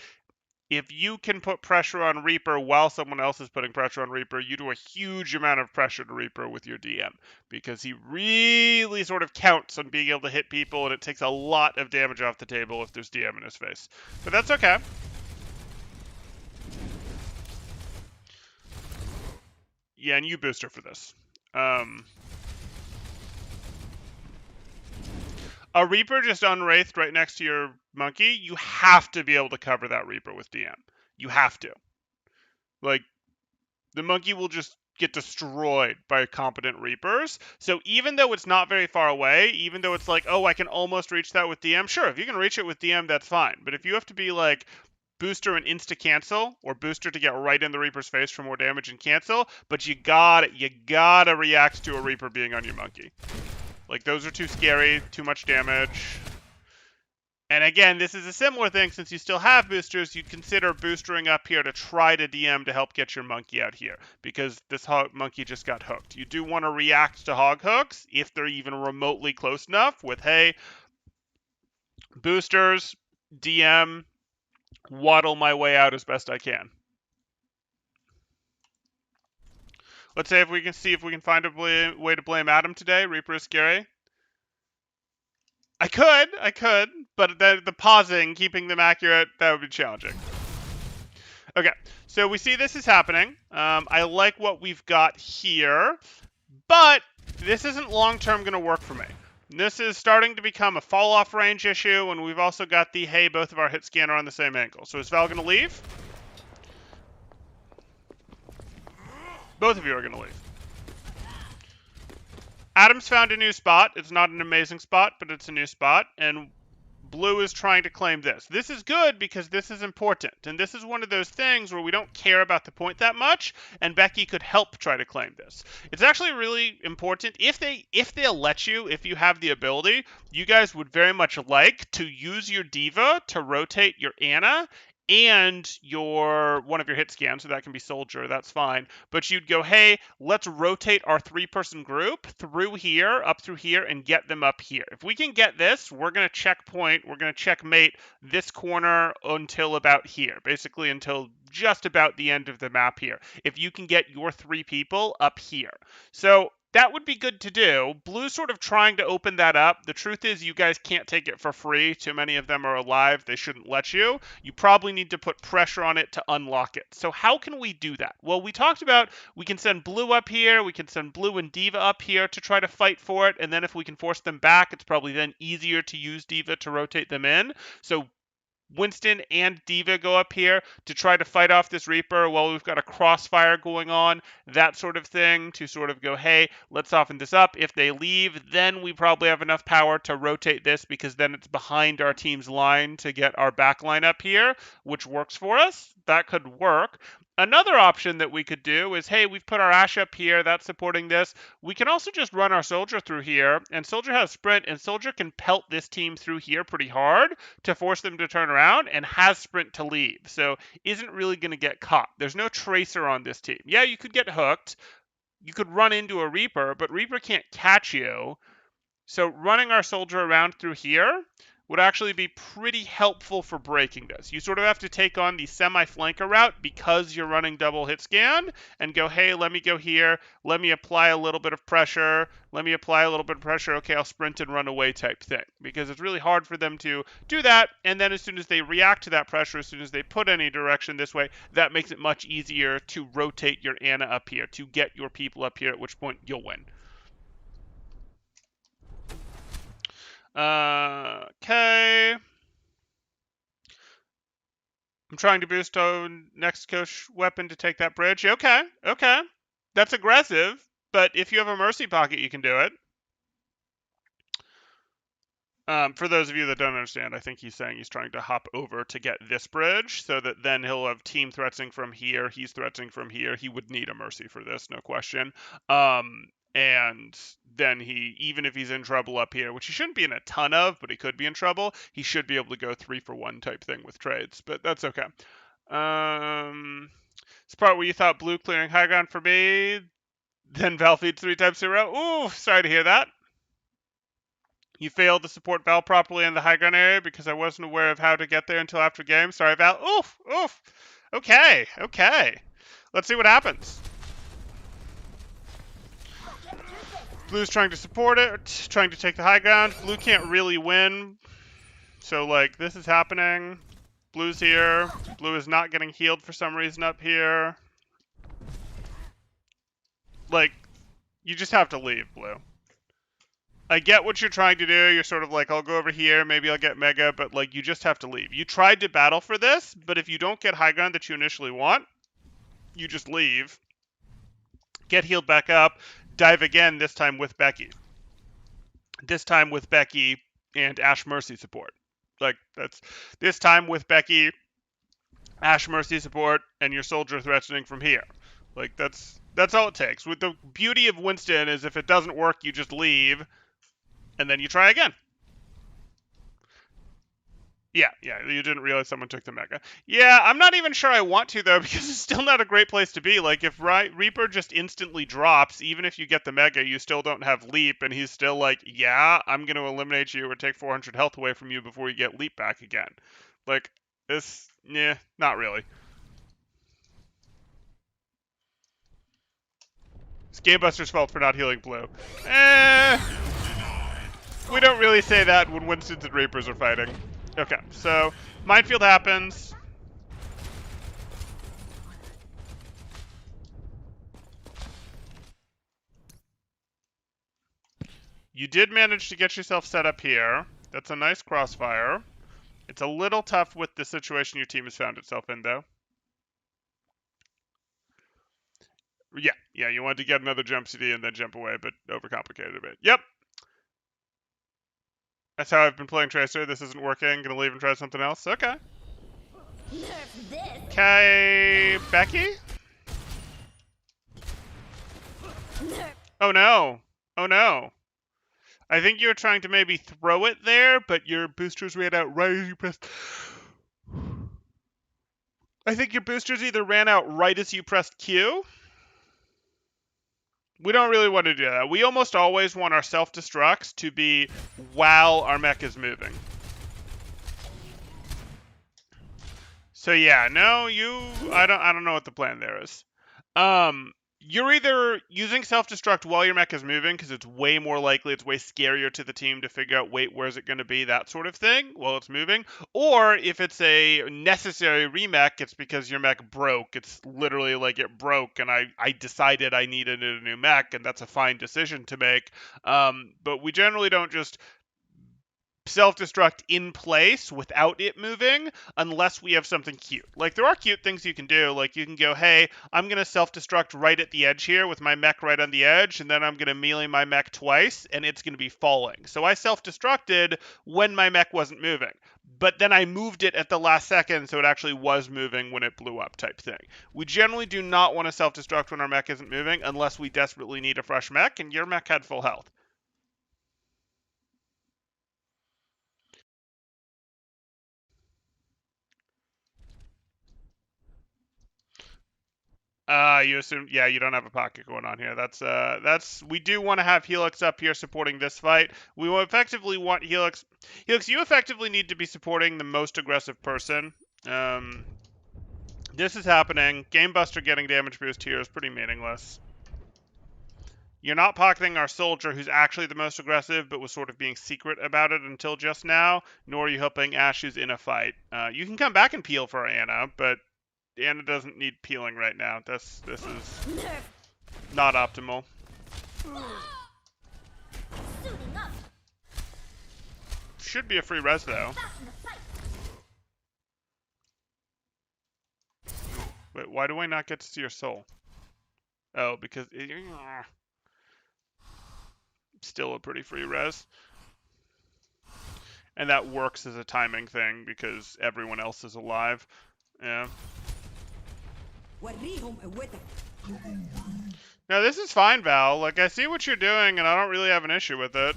if you can put pressure on Reaper while someone else is putting pressure on Reaper, you do a huge amount of pressure to Reaper with your DM, because he really sort of counts on being able to hit people, and it takes a lot of damage off the table if there's DM in his face. But that's okay. Yeah, and you booster for this. A Reaper just unwraithed right next to your monkey, you have to be able to cover that Reaper with DM. You have to. Like, the monkey will just get destroyed by competent Reapers. So even though it's not very far away, even though it's like, oh, I can almost reach that with DM, sure, if you can reach it with DM, that's fine. But if you have to be like, booster and insta-cancel, or booster to get right in the Reaper's face for more damage and cancel, but you gotta react to a Reaper being on your monkey. Like, those are too scary, too much damage. And again, this is a similar thing, since you still have boosters, you'd consider boostering up here to try to DM to help get your monkey out here, because this monkey just got hooked. You do want to react to hog hooks, if they're even remotely close enough, with, hey, boosters, DM, waddle my way out as best I can. Let's say if we can find a way to blame Adam today. Reaper is scary. I could, but the pausing, keeping them accurate, that would be challenging. Okay, so we see this is happening. I like what we've got here, but this isn't long-term going to work for me. This is starting to become a fall-off range issue, and we've also got the, hey, both of our hit scan are on the same angle. So is Val going to leave? Both of you are going to leave. Adam's found a new spot. It's not an amazing spot, but it's a new spot. And Blue is trying to claim this. This is good because this is important. And this is one of those things where we don't care about the point that much, and Becky could help try to claim this. It's actually really important. If they'll let you, if you have the ability, you guys would very much like to use your D.Va to rotate your Ana and one of your hit scans, so that can be Soldier, that's fine. But you'd go, hey, let's rotate our 3-person group through here, up through here, and get them up here. If we can get this, we're going to checkpoint, we're going to checkmate this corner until about here, basically until just about the end of the map here. If you can get your 3 people up here. So that would be good to do. Blue's sort of trying to open that up. The truth is you guys can't take it for free. Too many of them are alive. They shouldn't let you. You probably need to put pressure on it to unlock it. So how can we do that? Well, we talked about we can send Blue up here. We can send Blue and D.Va up here to try to fight for it. And then if we can force them back, it's probably then easier to use D.Va to rotate them in. So Winston and D.Va go up here to try to fight off this Reaper while we've got a crossfire going on, that sort of thing, to sort of go, hey, let's soften this up. If they leave, then we probably have enough power to rotate this, because then it's behind our team's line to get our back line up here, which works for us. That could work. Another option that we could do is, hey, we've put our Ashe up here, that's supporting this. We can also just run our Soldier through here, and Soldier has Sprint, and Soldier can pelt this team through here pretty hard to force them to turn around, and has Sprint to leave, so isn't really going to get caught. There's no Tracer on this team. Yeah, you could get hooked. You could run into a Reaper, but Reaper can't catch you. So running our Soldier around through here would actually be pretty helpful for breaking this. You sort of have to take on the semi-flanker route because you're running double hit scan and go, hey, let me go here, let me apply a little bit of pressure, okay, I'll sprint and run away type thing. Because it's really hard for them to do that, and then as soon as they react to that pressure, as soon as they put any direction this way, that makes it much easier to rotate your Ana up here, to get your people up here, at which point you'll win. Okay. I'm trying to boost on next coach weapon to take that bridge. Okay. That's aggressive, but if you have a Mercy pocket, you can do it. For those of you that don't understand, I think he's saying he's trying to hop over to get this bridge, so that then he'll have team threatening from here, he's threatening from here. He would need a Mercy for this, no question. And then he, even if he's in trouble up here, which he shouldn't be in a ton of, but he could be in trouble, he should be able to go 3-for-1 type thing with trades, but that's okay. This part where you thought blue clearing high ground for me, then Val feeds 3 times in a row. Ooh, sorry to hear that. You failed to support Val properly in the high ground area because I wasn't aware of how to get there until after game. Sorry, Val. Oof. Okay. Let's see what happens. Blue's trying to support it, trying to take the high ground. Blue can't really win. So, like, this is happening. Blue's here. Blue is not getting healed for some reason up here. Like, you just have to leave, Blue. I get what you're trying to do. You're sort of like, I'll go over here, maybe I'll get Mega, but, like, you just have to leave. You tried to battle for this, but if you don't get high ground that you initially want, you just leave. Get healed back up. Dive again, this time with Becky. This time with Becky and Ashe Mercy support. Like, that's this time with Becky, Ashe Mercy support, and your Soldier threatening from here. Like, that's all it takes. With the beauty of Winston is if it doesn't work, you just leave, and then you try again. Yeah, you didn't realize someone took the Mega. Yeah, I'm not even sure I want to, though, because it's still not a great place to be. Like, if Reaper just instantly drops, even if you get the Mega, you still don't have Leap, and he's still like, yeah, I'm going to eliminate you or take 400 health away from you before you get Leap back again. Like, this, not really. It's Gamebuster's fault for not healing Blue. We don't really say that when Winstons and Reapers are fighting. Okay, so Minefield happens. You did manage to get yourself set up here. That's a nice crossfire. It's a little tough with the situation your team has found itself in, though. Yeah, you wanted to get another jump CD and then jump away, but overcomplicated a bit. Yep. That's how I've been playing Tracer. This isn't working. Gonna leave and try something else. Okay. Okay, Becky? Oh no. I think you were trying to maybe throw it there, but your boosters ran out right as you pressed... I think your boosters either ran out right as you pressed Q. We don't really want to do that. We almost always want our self-destructs to be while our mech is moving. So yeah, no, I don't know what the plan there is. You're either using self-destruct while your mech is moving because it's way more likely, it's way scarier to the team to figure out, wait, where's it going to be, that sort of thing, while it's moving. Or if it's a necessary remech, it's because your mech broke. It's literally like it broke and I decided I needed a new mech, and that's a fine decision to make. But we generally don't just self-destruct in place without it moving unless we have something cute. Like, there are cute things you can do. Like, you can go, hey, I'm going to self-destruct right at the edge here with my mech right on the edge, and then I'm going to melee my mech twice, and it's going to be falling. So I self-destructed when my mech wasn't moving. But then I moved it at the last second, so it actually was moving when it blew up type thing. We generally do not want to self-destruct when our mech isn't moving unless we desperately need a fresh mech, and your mech had full health. You assume, yeah, you don't have a pocket going on here. We do want to have Helix up here supporting this fight. We will effectively want Helix. Helix, you effectively need to be supporting the most aggressive person. This is happening. Gamebuster getting damage boost here is pretty meaningless. You're not pocketing our soldier, who's actually the most aggressive, but was sort of being secret about it until just now, nor are you helping Ash, who's in a fight. You can come back and peel for Anna, but Anna doesn't need peeling right now. This is not optimal. Should be a free res, though. Wait, why do I not get to see your soul? Oh, because still a pretty free res. And that works as a timing thing because everyone else is alive. Yeah. Now, this is fine, Val. Like, I see what you're doing, and I don't really have an issue with it.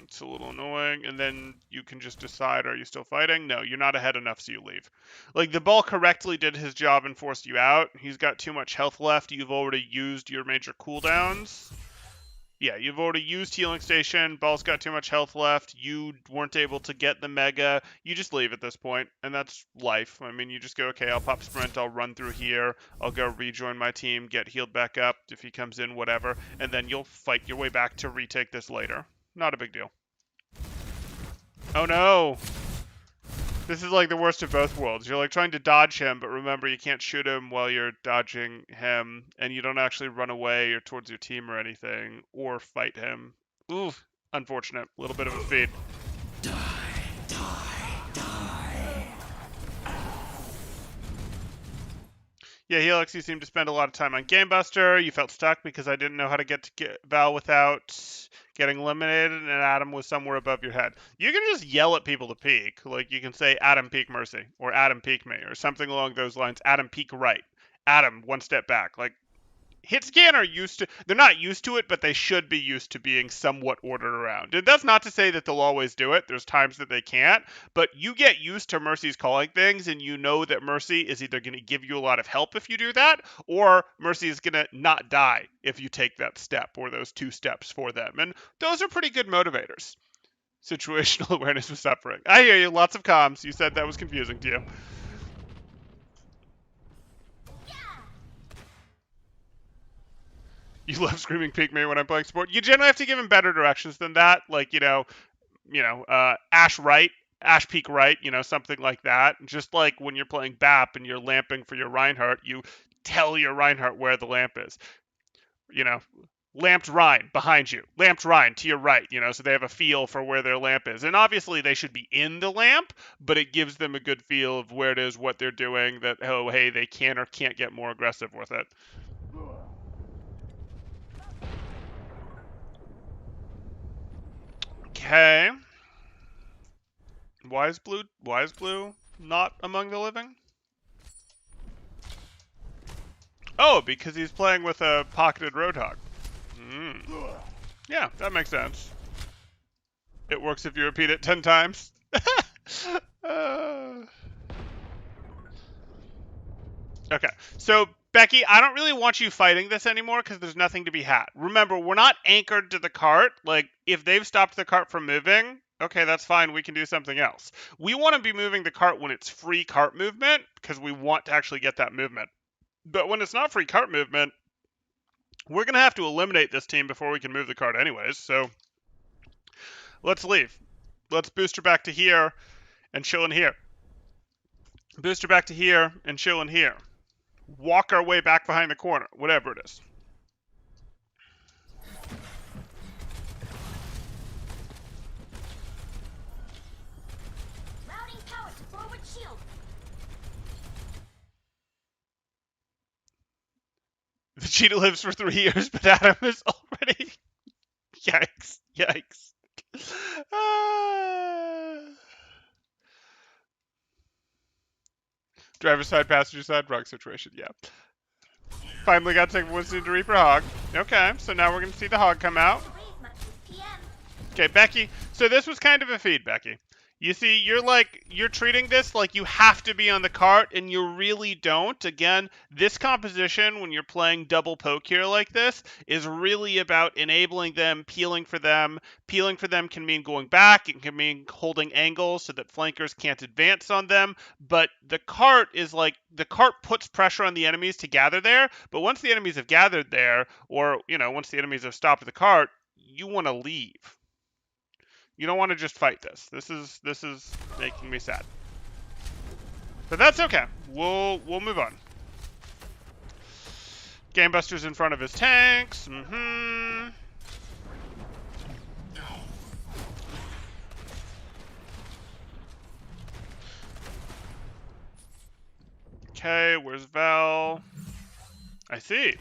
It's a little annoying, and then you can just decide, are you still fighting? No, you're not ahead enough, so you leave. Like, the ball correctly did his job and forced you out. He's got too much health left. You've already used your major cooldowns. Yeah, you've already used Healing Station. Ball's got too much health left. You weren't able to get the Mega. You just leave at this point, and that's life. I mean, you just go, okay, I'll pop Sprint. I'll run through here. I'll go rejoin my team, get healed back up if he comes in, whatever. And then you'll fight your way back to retake this later. Not a big deal. Oh, no. This is like the worst of both worlds. You're like trying to dodge him, but remember you can't shoot him while you're dodging him, and you don't actually run away or towards your team or anything, or fight him. Oof, unfortunate. A little bit of a feed. Yeah, Helix, you seem to spend a lot of time on Gamebuster. You felt stuck because I didn't know how to get to Val without getting eliminated, and Adam was somewhere above your head. You can just yell at people to peek. Like, you can say, Adam, peek Mercy, or Adam, peek me, or something along those lines. Adam, peek right. Adam, one step back. Like, Hitscan are used to, they're not used to it, but they should be used to being somewhat ordered around. And that's not to say that they'll always do it. There's times that they can't, but you get used to Mercy's calling things, and you know that Mercy is either going to give you a lot of help if you do that, or Mercy is going to not die if you take that step or those 2 steps for them. And those are pretty good motivators. Situational awareness of suffering. I hear you. Lots of comms. You said that was confusing to you. You love screaming peek me when I'm playing support. You generally have to give him better directions than that. Like, Ash right, Ash peek right, something like that. Just like when you're playing BAP and you're lamping for your Reinhardt, you tell your Reinhardt where the lamp is. Lamped Rhine behind you. Lamped Rhine to your right, so they have a feel for where their lamp is. And obviously they should be in the lamp, but it gives them a good feel of where it is, what they're doing, that, oh, hey, they can or can't get more aggressive with it. Okay. Why is blue not among the living? Oh, because he's playing with a pocketed Roadhog. Yeah, that makes sense. It works if you repeat it 10 times. Okay, so Becky, I don't really want you fighting this anymore because there's nothing to be had. Remember, we're not anchored to the cart. Like, if they've stopped the cart from moving, okay, that's fine. We can do something else. We want to be moving the cart when it's free cart movement because we want to actually get that movement. But when it's not free cart movement, we're going to have to eliminate this team before we can move the cart anyways. So let's leave. Let's booster back to here and chill in here. Booster back to here and chill in here. Walk our way back behind the corner, whatever it is. The cheetah lives for 3 years, but Adam is already... Yikes. Yikes. Driver side, passenger side, wrong situation, yeah. Finally got to take Winston to Reaper Hog. Okay, so now we're going to see the Hog come out. Okay, Becky. So this was kind of a feed, Becky. You see, you're treating this like you have to be on the cart, and you really don't. Again, this composition, when you're playing double poke here like this, is really about enabling them, peeling for them. Peeling for them can mean going back. It can mean holding angles so that flankers can't advance on them. But the cart is like, the cart puts pressure on the enemies to gather there. But once the enemies have gathered there, or, once the enemies have stopped the cart, you want to leave. You don't want to just fight this. This is making me sad. But that's okay. We'll move on. Gamebuster's in front of his tanks. Okay, where's Val? I see.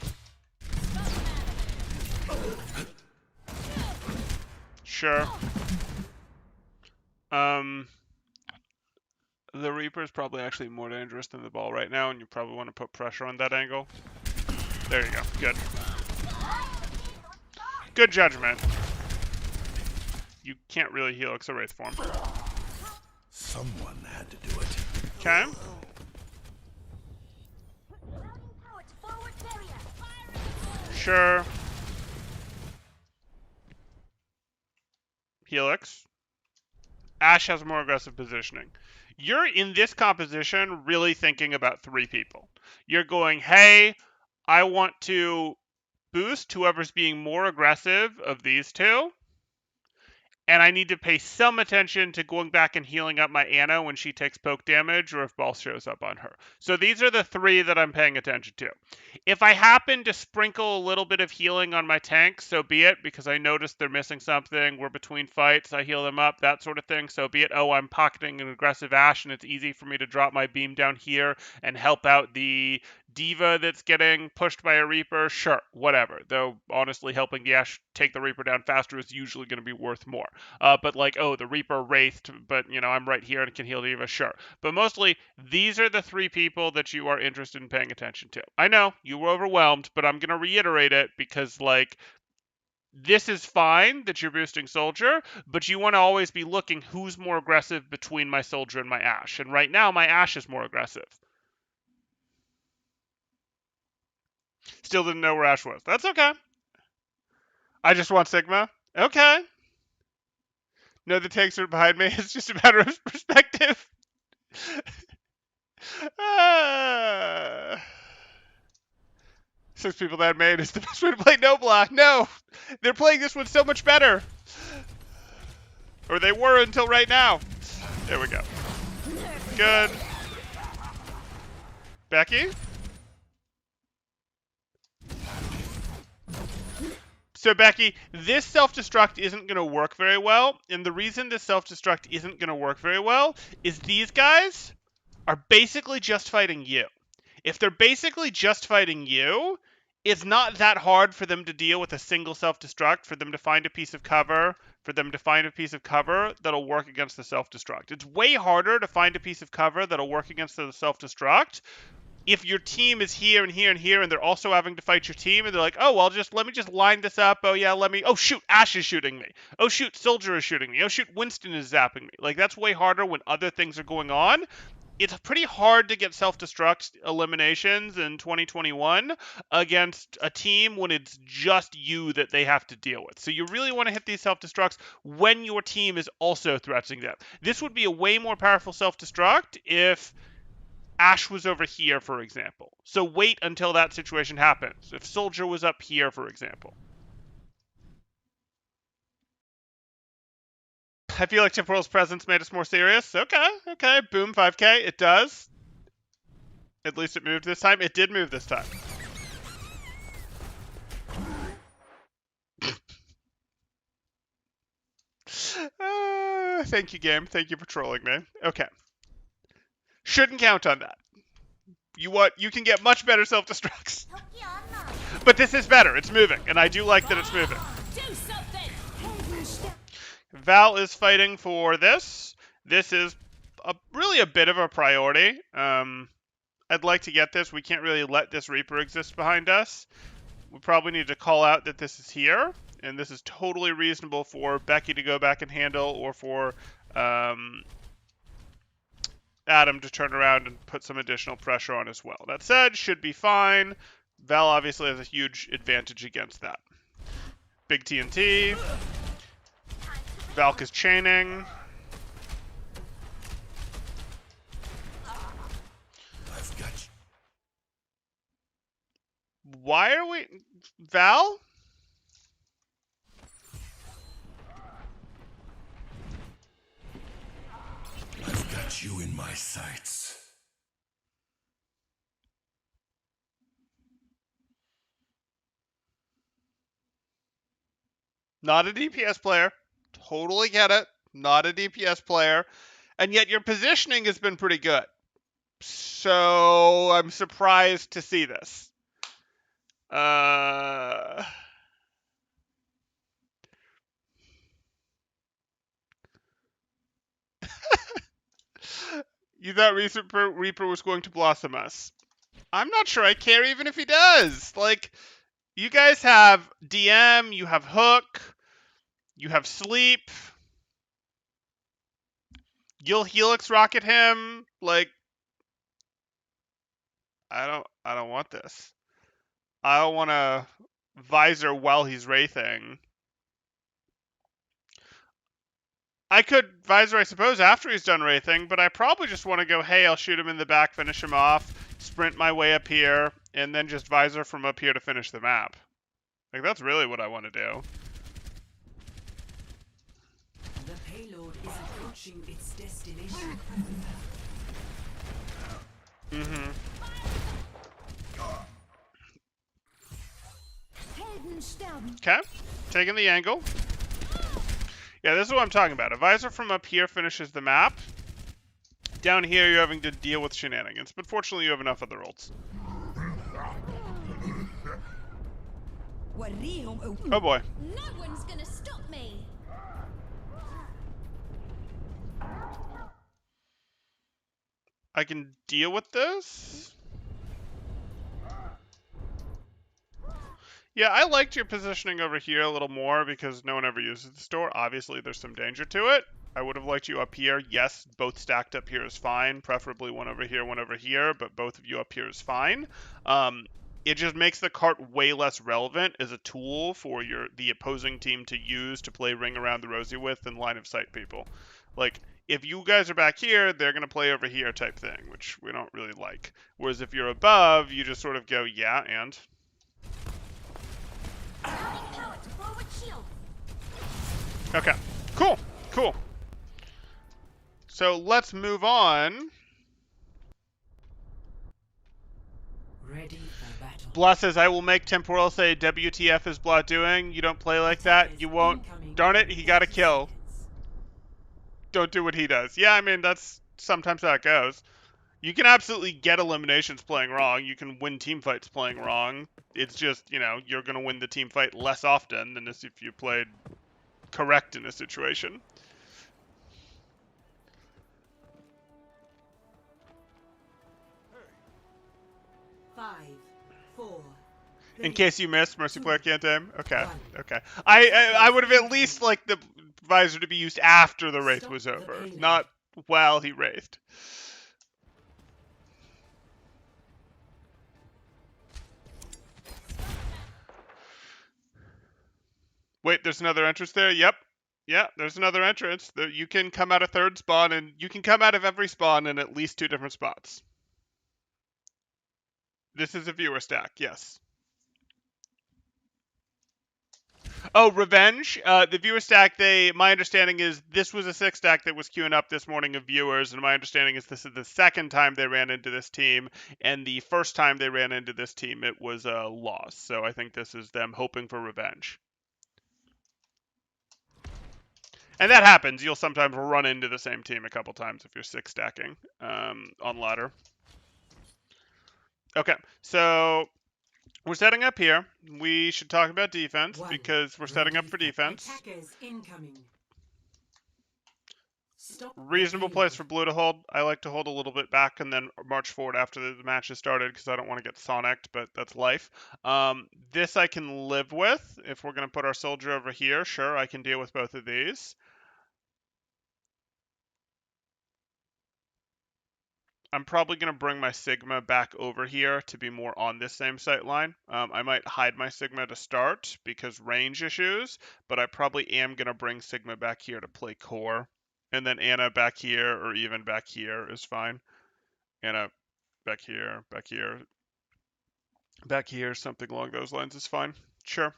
Sure. The Reaper is probably actually more dangerous than the ball right now, and you probably want to put pressure on that angle. There you go. Good. Good judgment. You can't really heal X Wraith form. Someone had to do it. Okay. Sure. Helix. Ashe has more aggressive positioning. You're in this composition really thinking about 3 people. You're going, hey, I want to boost whoever's being more aggressive of these 2. And I need to pay some attention to going back and healing up my Ana when she takes poke damage or if ball shows up on her. So these are the 3 that I'm paying attention to. If I happen to sprinkle a little bit of healing on my tanks, so be it, because I noticed they're missing something, we're between fights, I heal them up, that sort of thing, so be it. Oh, I'm pocketing an aggressive Ashe and it's easy for me to drop my beam down here and help out the D.Va that's getting pushed by a Reaper, sure, whatever. Though, honestly, helping the Ashe take the Reaper down faster is usually going to be worth more. But like, oh, the Reaper wraithed, but, I'm right here and can heal D.Va, sure. But mostly, these are the 3 people that you are interested in paying attention to. I know, you were overwhelmed, but I'm going to reiterate it because, this is fine that you're boosting Soldier, but you want to always be looking who's more aggressive between my Soldier and my Ashe. And right now, my Ashe is more aggressive. Still didn't know where Ashe was. That's okay. I just want Sigma. Okay. No, the tanks are behind me. It's just a matter of perspective. 6 people that made is the best way to play Nobla. No! They're playing this one so much better. Or they were until right now. There we go. Good. Becky? So, Becky, this self-destruct isn't going to work very well, and the reason this self-destruct isn't going to work very well is these guys are basically just fighting you. If they're basically just fighting you, it's not that hard for them to deal with a single self-destruct, for them to find a piece of cover, that'll work against the self-destruct. It's way harder to find a piece of cover that'll work against the self-destruct if your team is here and here and here, and they're also having to fight your team, and they're like, oh, well, let me just line this up. Oh, yeah, oh, shoot, Ashe is shooting me. Oh, shoot, Soldier is shooting me. Oh, shoot, Winston is zapping me. That's way harder when other things are going on. It's pretty hard to get self-destruct eliminations in 2021 against a team when it's just you that they have to deal with. So you really want to hit these self-destructs when your team is also threatening them. This would be a way more powerful self-destruct if Ashe was over here, for example. So wait until that situation happens. If Soldier was up here, for example. I feel like Temporal's presence made us more serious. Okay. Boom, 5k. It does. At least it moved this time. It did move this time. Thank you, game. Thank you for trolling me. Okay. Shouldn't count on that. You can get much better self-destructs. But this is better. It's moving, and I do like that it's moving. Do something! Val is fighting for this. This is really a bit of a priority. I'd like to get this. We can't really let this Reaper exist behind us. We probably need to call out that this is here, and this is totally reasonable for Becky to go back and handle, or for Adam to turn around and put some additional pressure on as well. That said, should be fine. Val obviously has a huge advantage against that. Big TNT. Valk is chaining. I've got you. Why are we... Val? I've got you in my sights. Not a DPS player. Totally get it. Not a DPS player. And yet your positioning has been pretty good. So I'm surprised to see this. You thought Reaper was going to blossom us. I'm not sure I care even if he does. Like, you guys have DM, you have Hook, you have Sleep. You'll Helix rocket him. Like, I don't want this. I don't want to visor while he's wraithing. I could visor, I suppose, after he's done wraithing, but I probably just want to go, hey, I'll shoot him in the back, finish him off, sprint my way up here, and then just visor from up here to finish the map. Like, that's really what I want to do. The payload is approaching its destination. Helden sterben. Okay, taking the angle. Yeah, this is what I'm talking about. A visor from up here finishes the map. Down here, you're having to deal with shenanigans, but fortunately you have enough other ults. Oh boy. No one's gonna stop me. I can deal with this. Yeah, I liked your positioning over here a little more because no one ever uses the store. Obviously, there's some danger to it. I would have liked you up here. Yes, both stacked up here is fine. Preferably one over here, but both of you up here is fine. It just makes the cart way less relevant as a tool for the opposing team to use to play ring around the rosy with and line of sight people. Like, if you guys are back here, they're going to play over here type thing, which we don't really like. Whereas if you're above, you just sort of go, yeah, and... Okay, cool, cool. So let's move on. Ready for battle. Blah says, I will make Temporal say WTF is Blah doing. You don't play like that. You won't. Darn it, he got a kill. Don't do what he does. Yeah, I mean, that's sometimes how it goes. You can absolutely get eliminations playing wrong. You can win team fights playing wrong. It's just, you know, you're going to win the team fight less often than if you played correct in a situation. Five, four. In case you missed, Mercy Player can't aim? Okay, okay. I would have at least liked the visor to be used after the wraith was over, not while he wraithed. Wait, there's another entrance there? Yep. Yeah, there's another entrance. You can come out of third spawn, and you can come out of every spawn in at least 2 different spots. This is a viewer stack, yes. Oh, Revenge. The viewer stack, my understanding is this was a 6 stack that was queuing up this morning of viewers, and my understanding is this is the second time they ran into this team, and the first time they ran into this team, it was a loss. So I think this is them hoping for revenge. And that happens. You'll sometimes run into the same team a couple times if you're 6 stacking on ladder. Okay, so we're setting up here. We should talk about defense because we're setting up for defense. Attackers incoming. Stop Reasonable place for blue to hold. I like to hold a little bit back and then march forward after the match has started because I don't want to get Sonicked, but that's life. This I can live with. If we're going to put our soldier over here, sure, I can deal with both of these. I'm probably going to bring my Sigma back over here to be more on this same sight line. I might hide my Sigma to start because range issues, but I probably am going to bring Sigma back here to play core. And then Anna back here or even back here is fine. Anna back here, back here, back here, something along those lines is fine. Sure.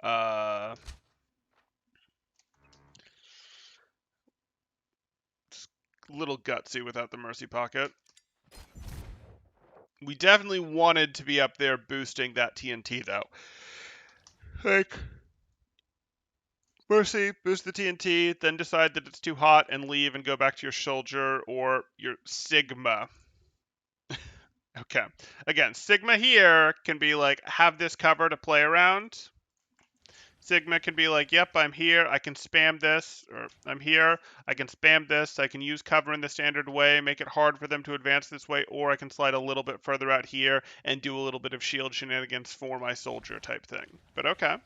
It's a little gutsy without the Mercy Pocket. We definitely wanted to be up there boosting that TNT, though. Like, Mercy, boost the TNT, then decide that it's too hot and leave and go back to your soldier or your Sigma. Okay. Again, Sigma here can be like, have this cover to play around. Sigma can be like, yep, I'm here, I can spam this, or I'm here, I can spam this, I can use cover in the standard way, make it hard for them to advance this way, or I can slide a little bit further out here and do a little bit of shield shenanigans for my soldier type thing. But okay.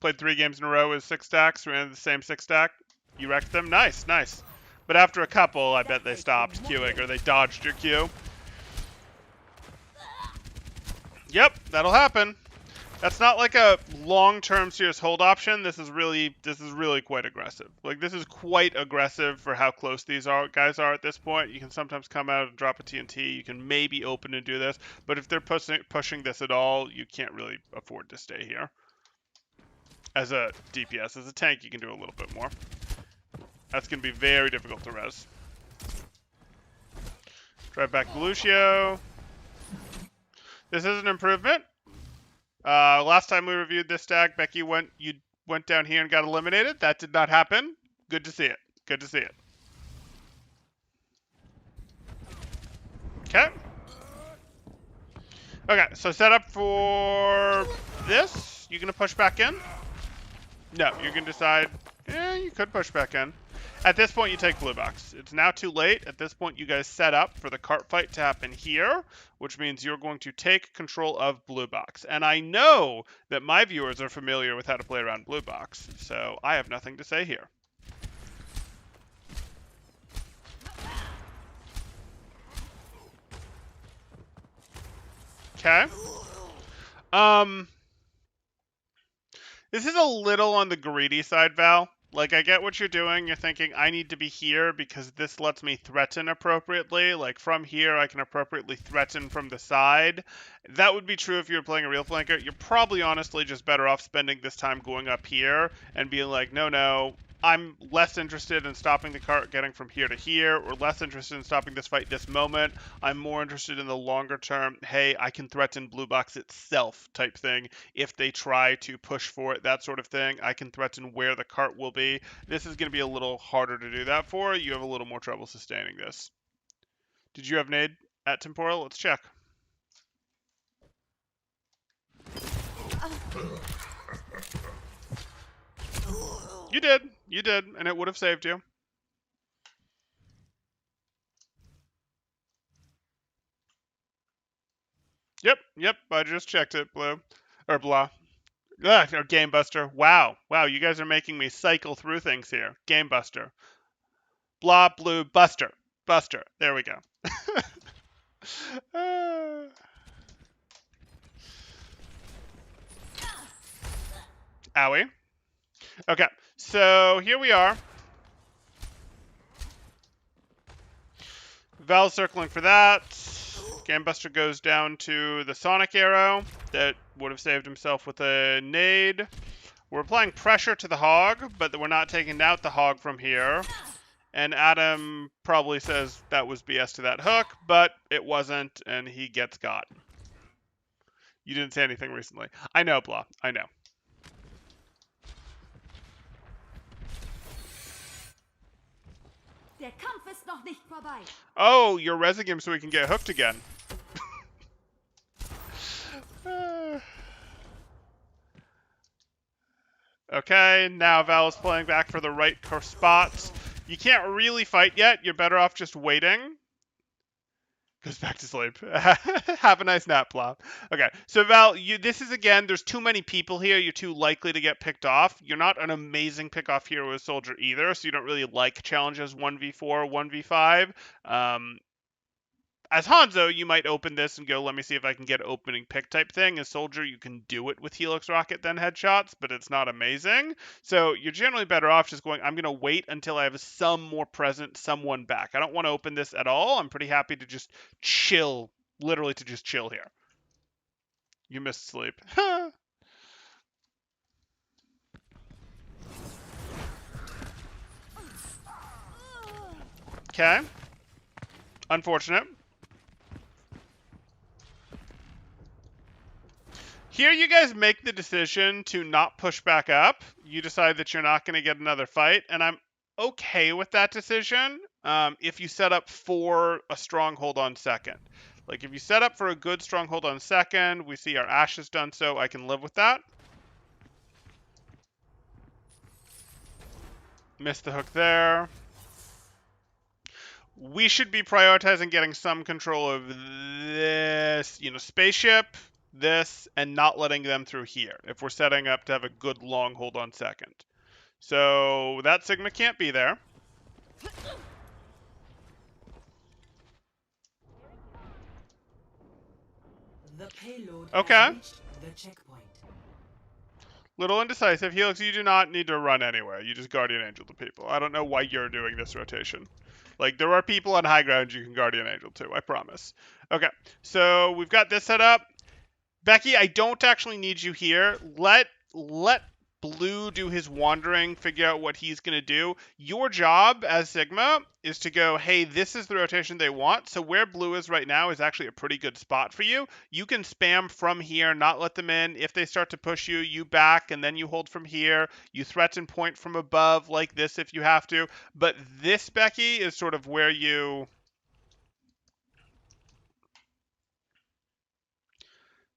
Played 3 games in a row with 6 stacks, ran the same 6 stack. You wrecked them? Nice, nice. But after a couple, I bet they stopped queuing, or they dodged your queue. Yep, that'll happen. That's not like a long-term serious hold option. This is really quite aggressive. Like, this is quite aggressive for how close these guys are at this point. You can sometimes come out and drop a TNT. You can maybe open and do this. But if they're pushing this at all, you can't really afford to stay here. As a DPS, as a tank, you can do a little bit more. That's going to be very difficult to res. Drive back Lucio. This is an improvement. Last time we reviewed this stack, Becky went down here and got eliminated. That did not happen. Good to see it. Good to see it. Okay. Okay, so set up for this. You gonna push back in? No, you can decide. Yeah, you could push back in. At this point, you take blue box. It's now too late. At this point, you guys set up for the cart fight to happen here, which means you're going to take control of blue box. And I know that my viewers are familiar with how to play around blue box, so I have nothing to say here. Okay. This is a little on the greedy side, Val. Like, I get what you're doing. You're thinking, I need to be here because this lets me threaten appropriately. Like, from here, I can appropriately threaten from the side. That would be true if you were playing a real flanker. You're probably honestly just better off spending this time going up here and being like, no, I'm less interested in stopping the cart getting from here to here, or less interested in stopping this fight this moment. I'm more interested in the longer term, hey, I can threaten blue box itself type thing. If they try to push for it, that sort of thing, I can threaten where the cart will be. This is going to be a little harder to do that for. You have a little more trouble sustaining this. Did you have nade at temporal? Let's check. You did, and it would have saved you. Yep, I just checked it, Blue. Or Blah. Or Game Buster. Wow, you guys are making me cycle through things here. Game Buster. Blah, Blue, Buster. There we go. Owie. Okay, so here we are. Val circling for that. Game Buster goes down to the Sonic Arrow that would have saved himself with a nade. We're applying pressure to the Hog, but we're not taking out the Hog from here. And Adam probably says that was BS to that hook, but it wasn't, and he gets got. You didn't say anything recently. I know, Blah. I know. Der Kampf ist noch nicht vorbei. Oh, you're resing him so we can get hooked again. Okay, now Val is playing back for the right spots. You can't really fight yet. You're better off just waiting. Goes back to sleep. Have a nice nap, Blah. Okay, so Val, this is again, there's too many people here. You're too likely to get picked off. You're not an amazing pick-off hero with Soldier either, so you don't really like challenges 1v4, 1v5. As Hanzo, you might open this and go, let me see if I can get an opening pick type thing. As Soldier, you can do it with Helix Rocket then headshots, but it's not amazing. So you're generally better off just going, I'm going to wait until I have some more present someone back. I don't want to open this at all. I'm pretty happy to just chill, literally to just chill here. You missed sleep. Okay. Unfortunate. Here you guys make the decision to not push back up. You decide that you're not going to get another fight, and I'm okay with that decision if you set up for a stronghold on second. Like, if you set up for a good stronghold on second, we see our Ashe has done so, I can live with that. Missed the hook there. We should be prioritizing getting some control of this, spaceship, this, and not letting them through here if we're setting up to have a good long hold on second. So that Sigma can't be there. The payload Okay. has reached the checkpoint. Little indecisive. Helix, you do not need to run anywhere. You just Guardian Angel to people. I don't know why you're doing this rotation. Like, there are people on high ground you can Guardian Angel to, I promise. Okay, so we've got this set up. Becky, I don't actually need you here. Let Blue do his wandering, figure out what he's going to do. Your job as Sigma is to go, hey, this is the rotation they want. So where Blue is right now is actually a pretty good spot for you. You can spam from here, not let them in. If they start to push you, you back, and then you hold from here. You threaten point from above like this if you have to. But this, Becky, is sort of where you...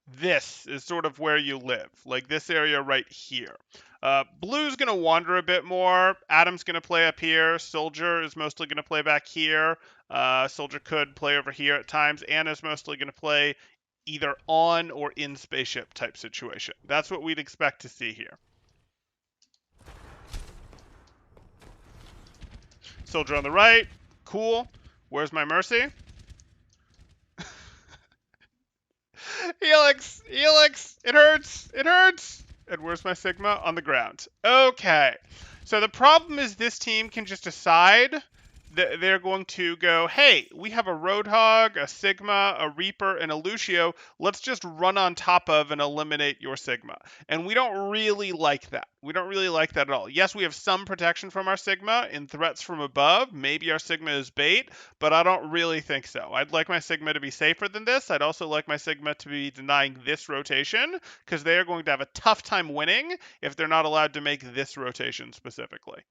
This is sort of where you live, like this area right here. Blue's going to wander a bit more. Adam's going to play up here. Soldier is mostly going to play back here. Soldier could play over here at times. Anna's mostly going to play either on or in spaceship type situation. That's what we'd expect to see here. Soldier on the right. Cool. Where's my Mercy? Helix! Helix! It hurts! It hurts! And where's my Sigma? On the ground. Okay. So the problem is this team can just decide that they're going to go, hey, we have a Roadhog, a Sigma, a Reaper, and a Lucio. Let's just run on top of and eliminate your Sigma. And we don't really like that. We don't really like that at all. Yes, we have some protection from our Sigma in threats from above. Maybe our Sigma is bait, but I don't really think so. I'd like my Sigma to be safer than this. I'd also like my Sigma to be denying this rotation, because they are going to have a tough time winning if they're not allowed to make this rotation specifically.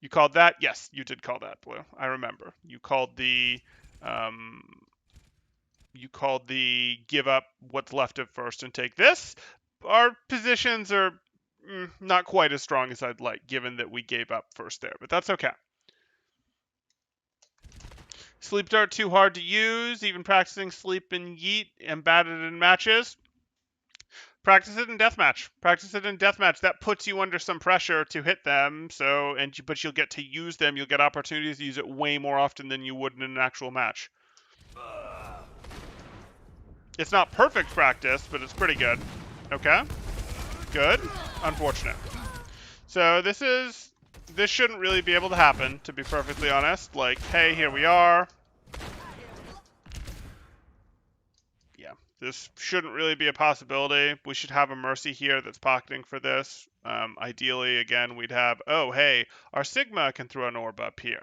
You called that? Yes, you did call that, Blue. I remember. You called the give up what's left of first and take this. Our positions are not quite as strong as I'd like, given that we gave up first there, but that's okay. Sleep Dart too hard to use, even practicing sleep and yeet and batted in matches. Practice it in deathmatch. Practice it in deathmatch. That puts you under some pressure to hit them. But you'll get to use them. You'll get opportunities to use it way more often than you would in an actual match. It's not perfect practice, but it's pretty good. Okay. Good. Unfortunate. So this shouldn't really be able to happen, to be perfectly honest. Like, hey, here we are. This shouldn't really be a possibility. We should have a Mercy here that's pocketing for this. Ideally, again, we'd have, oh, hey, our Sigma can throw an orb up here.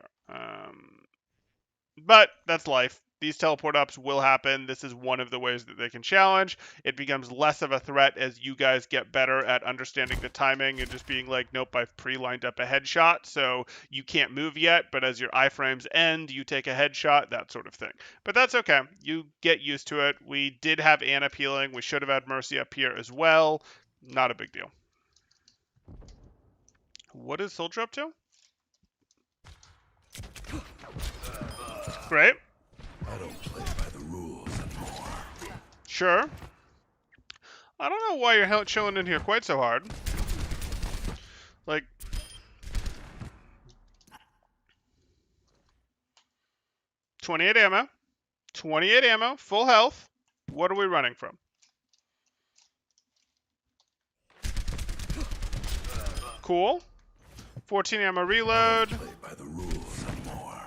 But that's life. These teleport ups will happen. This is one of the ways that they can challenge. It becomes less of a threat as you guys get better at understanding the timing and just being like, nope, I've pre-lined up a headshot, so you can't move yet, but as your iframes end, you take a headshot, that sort of thing. But that's okay. You get used to it. We did have Ana peeling. We should have had Mercy up here as well. Not a big deal. What is Soldier up to? Great. I don't play by the rules anymore. Sure. I don't know why you're chilling in here quite so hard. Like, .28 ammo. 28 ammo. Full health. What are we running from? Cool. 14 ammo reload. Play by the rules anymore.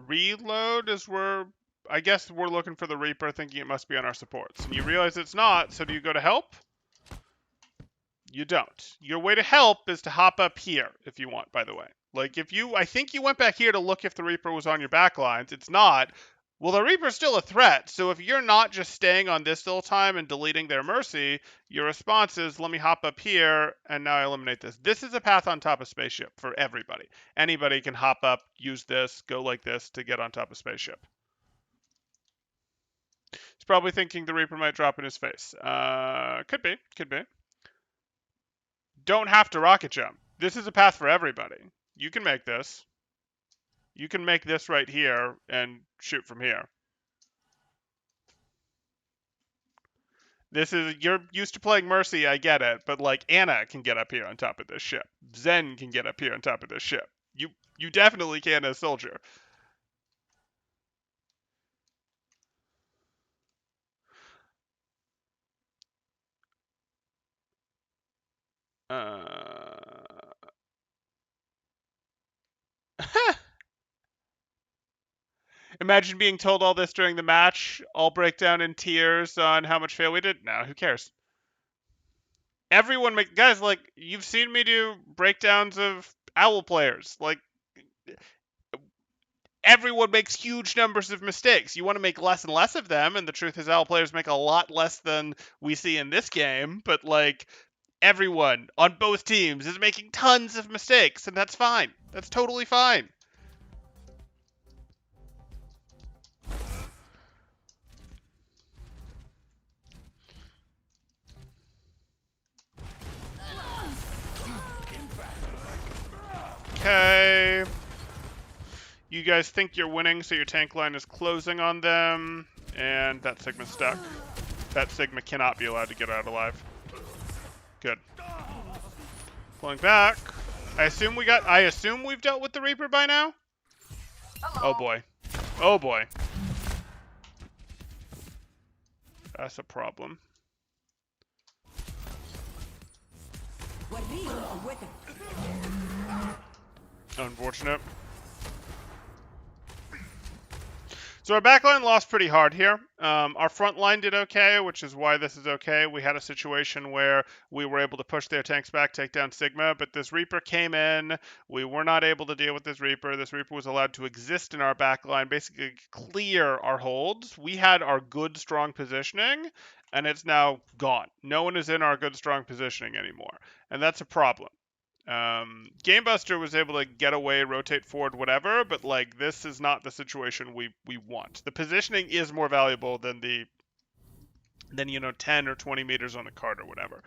Reload is where, I guess we're looking for the Reaper, thinking it must be on our supports. And you realize it's not, so do you go to help? You don't. Your way to help is to hop up here, if you want, by the way. Like, I think you went back here to look if the Reaper was on your backlines. It's not. Well, the Reaper's still a threat, so if you're not just staying on this the whole time and deleting their Mercy, your response is, let me hop up here, and now I eliminate this. This is a path on top of Spaceship for everybody. Anybody can hop up, use this, go like this to get on top of Spaceship. He's probably thinking the Reaper might drop in his face. Could be. Don't have to rocket jump. This is a path for everybody. You can make this. You can make this right here and shoot from here. You're used to playing Mercy, I get it, but like Ana can get up here on top of this ship. Zen can get up here on top of this ship. You definitely can as Soldier. Imagine being told all this during the match, all break down in tears on how much fail we did. No, who cares? Everyone guys, like, you've seen me do breakdowns of Owl players. Like, everyone makes huge numbers of mistakes. You want to make less and less of them, and the truth is Owl players make a lot less than we see in this game, but like, everyone on both teams is making tons of mistakes, and that's fine. That's totally fine. Okay. You guys think you're winning, so your tank line is closing on them, and that Sigma's stuck. That Sigma cannot be allowed to get out alive. Good. Pulling back. I assume we've dealt with the Reaper by now? Oh boy. Oh boy. That's a problem. Unfortunate. So our backline lost pretty hard here. Our front line did okay, which is why this is okay. We had a situation where we were able to push their tanks back, take down Sigma, but this Reaper came in. We were not able to deal with this Reaper. This Reaper was allowed to exist in our backline, basically clear our holds. We had our good, strong positioning, and it's now gone. No one is in our good, strong positioning anymore, and that's a problem. Gamebuster was able to get away, rotate forward, whatever, but like, this is not the situation we want. The positioning is more valuable than 10 or 20 meters on the cart or whatever.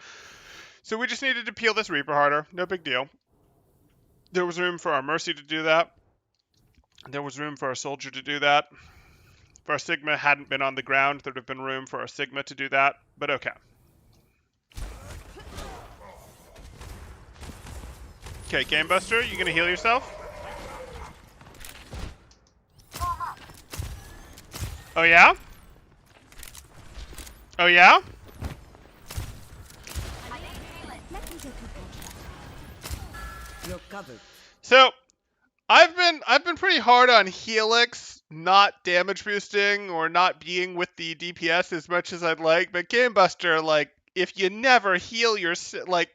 So we just needed to peel this Reaper harder. No big deal. There was room for our Mercy to do that. There was room for our Soldier to do that. If our Sigma hadn't been on the ground, there would have been room for our Sigma to do that, but okay. Okay, Gamebuster, you gonna heal yourself? Oh yeah? Oh yeah? You're covered. So, I've been pretty hard on Helix not damage boosting or not being with the DPS as much as I'd like, but Gamebuster, like, if you never heal your, like,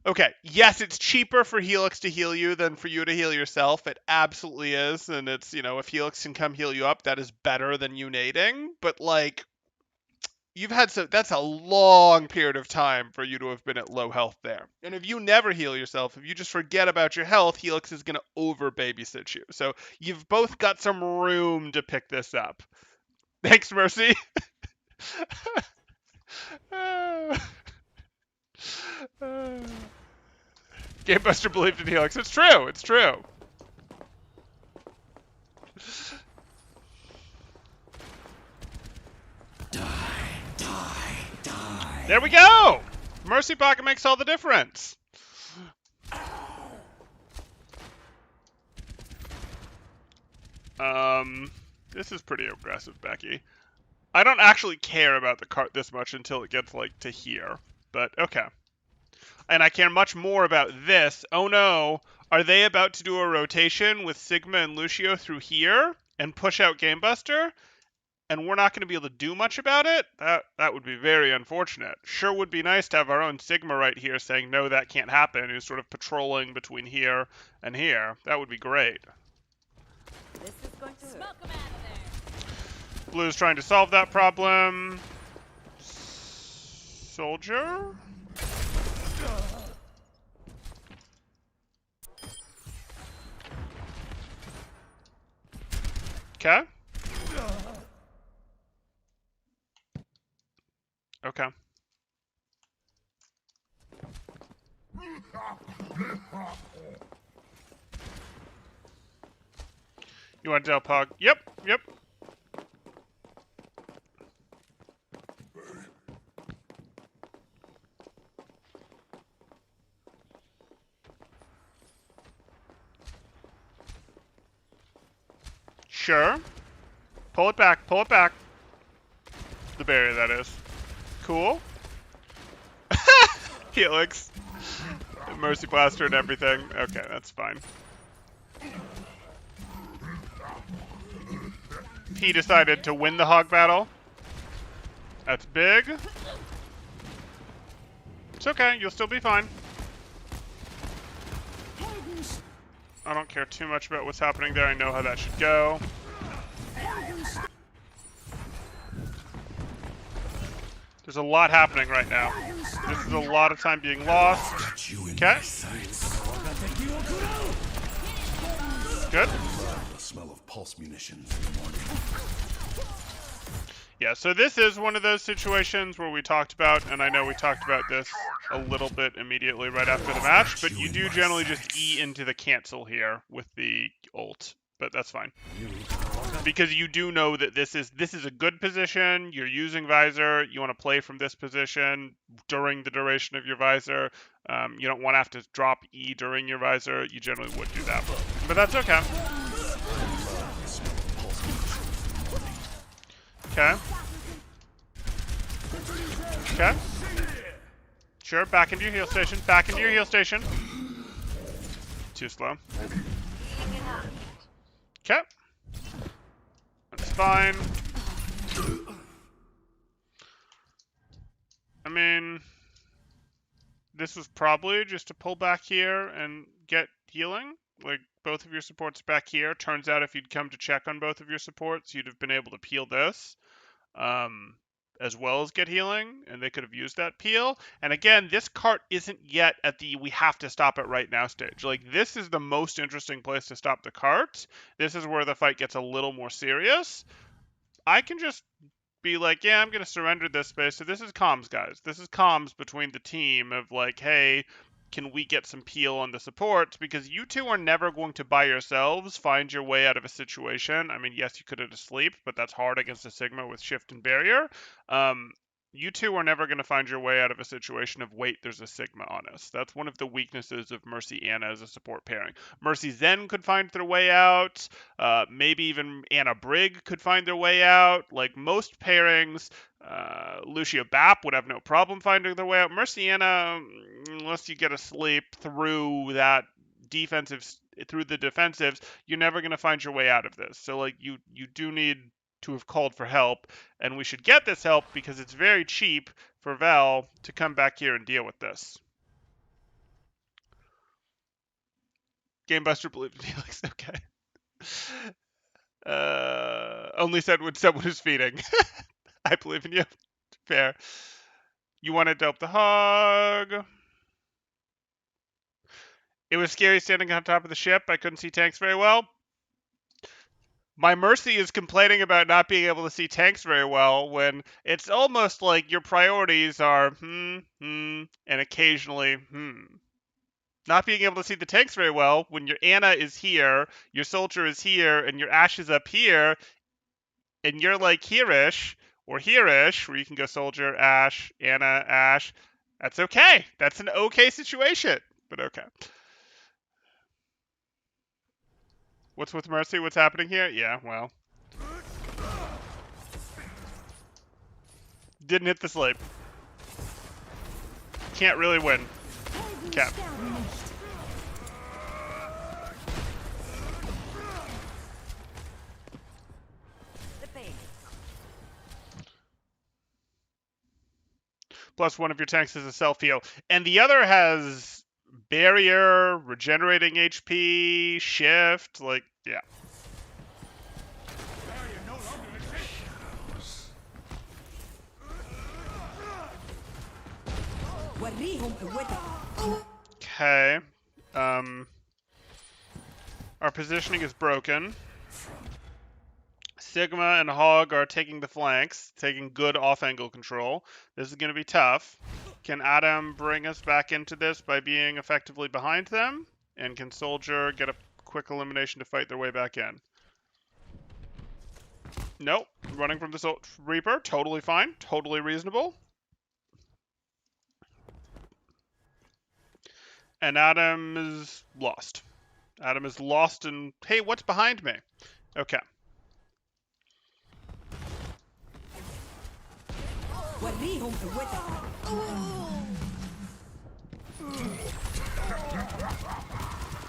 Okay, yes, it's cheaper for Helix to heal you than for you to heal yourself. It absolutely is, and it's, if Helix can come heal you up, that is better than you nading. But like, that's a long period of time for you to have been at low health there. And if you never heal yourself, if you just forget about your health, Helix is gonna over babysit you. So you've both got some room to pick this up. Thanks, Mercy. Gamebuster believed in Helix. It's true. It's true. There we go. Mercy Pocket makes all the difference. This is pretty aggressive, Becky. I don't actually care about the cart this much until it gets like to here, but okay. And I care much more about this. Oh no, are they about to do a rotation with Sigma and Lucio through here and push out Gamebuster? And we're not going to be able to do much about it? That would be very unfortunate. Sure would be nice to have our own Sigma right here saying, no, that can't happen, who's sort of patrolling between here and here. That would be great. This is going to smoke him out of there. Blue's trying to solve that problem. Soldier? Okay. Okay. You want Del Pog? Yep, yep. Sure. Pull it back, pull it back. The barrier, that is. Cool. Helix. Mercy Blaster and everything. Okay, that's fine. He decided to win the hog battle. That's big. It's okay, you'll still be fine. I don't care too much about what's happening there. I know how that should go. There's a lot happening right now. This is a lot of time being lost. Okay. Good. The smell of pulse munitions in the morning. Yeah, so this is one of those situations where we talked about, and I know we talked about this a little bit immediately right after the match, but you do generally just E into the cancel here with the ult, but that's fine. Because you do know that this is a good position, you're using Visor, you want to play from this position during the duration of your Visor, you don't want to have to drop E during your Visor, you generally would do that, but that's okay. Okay. Okay. Sure, back into your heal station. Back into your heal station. Too slow. Okay. That's fine. I mean, this was probably just to pull back here and get healing. Like, both of your supports back here. Turns out if you'd come to check on both of your supports, you'd have been able to peel this. As well as get healing, and they could have used that peel. And again, this cart isn't yet at the we have to stop it right now stage. Like, this is the most interesting place to stop the cart. This is where the fight gets a little more serious. I can just be like, yeah, I'm going to surrender this space. So this is comms, guys. This is comms between the team of like, hey, can we get some peel on the supports? Because you two are never going to by yourselves find your way out of a situation. I mean, yes, you could have sleep, but that's hard against a Sigma with shift and barrier. You two are never going to find your way out of a situation of, wait, there's a Sigma on us. That's one of the weaknesses of Mercy Ana as a support pairing. Mercy Zen could find their way out. Maybe even Ana Brig could find their way out. Like most pairings, Lucio Bap would have no problem finding their way out. Mercy Ana, unless you get a sleep through that through the defensives, you're never going to find your way out of this. So like you do need to have called for help, and we should get this help because it's very cheap for Val to come back here and deal with this. Game Buster believed in Helix. Okay. Only said when someone is feeding. I believe in you. Fair. You want to dope the hog. It was scary standing on top of the ship. I couldn't see tanks very well. My Mercy is complaining about not being able to see tanks very well when it's almost like your priorities are and occasionally Not being able to see the tanks very well when your Ana is here, your Soldier is here, and your Ashe is up here, and you're like here-ish, or here-ish, where you can go Soldier, Ashe, Ana, Ashe. That's okay. That's an okay situation, but okay. What's with Mercy? What's happening here? Yeah, well. Didn't hit the sleep. Can't really win. Cap. Plus one of your tanks is a self-heal. And the other has barrier, regenerating HP, shift, like, yeah. Okay. Our positioning is broken. Sigma and Hog are taking the flanks, taking good off-angle control. This is going to be tough. Can Adam bring us back into this by being effectively behind them? And can Soldier get a quick elimination to fight their way back in? Nope. Running from the Reaper, totally fine. Totally reasonable. And Adam is lost. Adam is lost and, hey, what's behind me? Okay.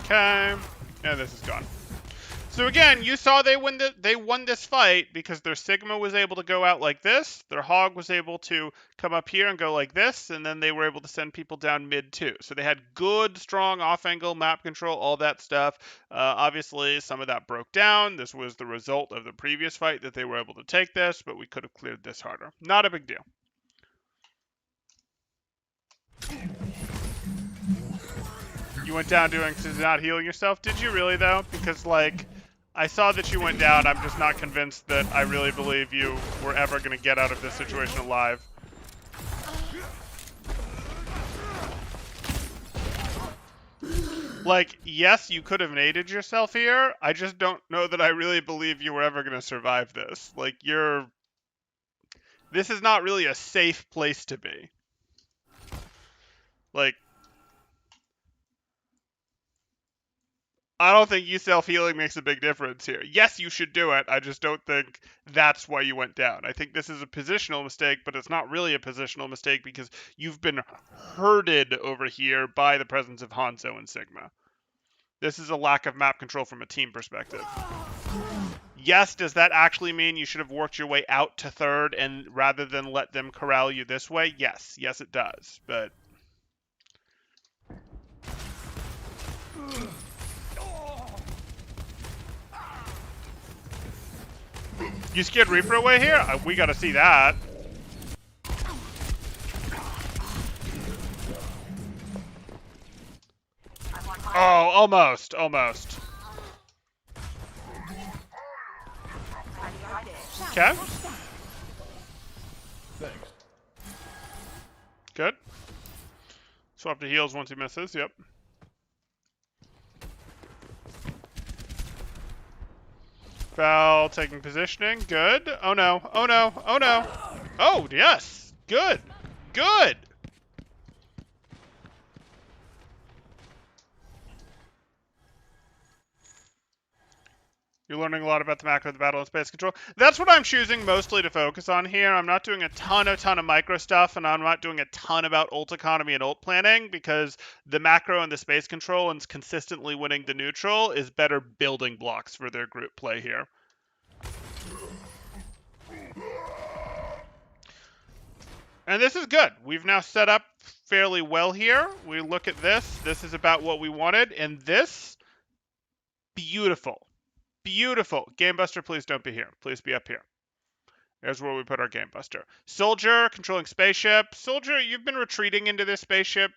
Okay, and this is gone. So again, you saw they won this fight because their Sigma was able to go out like this, their Hog was able to come up here and go like this, and then they were able to send people down mid too. So they had good, strong off-angle map control, all that stuff. Obviously, some of that broke down. This was the result of the previous fight that they were able to take this, but we could have cleared this harder. Not a big deal. You went down doing not healing yourself? Did you really, though? Because, like, I saw that you went down. I'm just not convinced that I really believe you were ever going to get out of this situation alive. Like, yes, you could have naded yourself here. I just don't know that I really believe you were ever going to survive this. Like, this is not really a safe place to be. Like, I don't think you self-healing makes a big difference here. Yes, you should do it. I just don't think that's why you went down. I think this is a positional mistake, but it's not really a positional mistake because you've been herded over here by the presence of Hanzo and Sigma. This is a lack of map control from a team perspective. Yes, does that actually mean you should have worked your way out to third and rather than let them corral you this way? Yes. Yes, it does. But you scared Reaper away here? We gotta see that. Oh, almost. Almost. Okay. Thanks. Good. Swap to heals once he misses. Yep. Val taking positioning. Good. Oh no. Oh no. Oh no. Oh, yes. Good. Good. You're learning a lot about the macro of the battle and space control. That's what I'm choosing mostly to focus on here. I'm not doing a ton of micro stuff, and I'm not doing a ton about ult economy and ult planning because the macro and the space control and consistently winning the neutral is better building blocks for their group play here. And this is good. We've now set up fairly well here. We look at this. This is about what we wanted, and this Beautiful. Beautiful. Game Buster, please don't be here. Please be up here. There's where we put our Game Buster. Soldier, controlling spaceship. Soldier, you've been retreating into this spaceship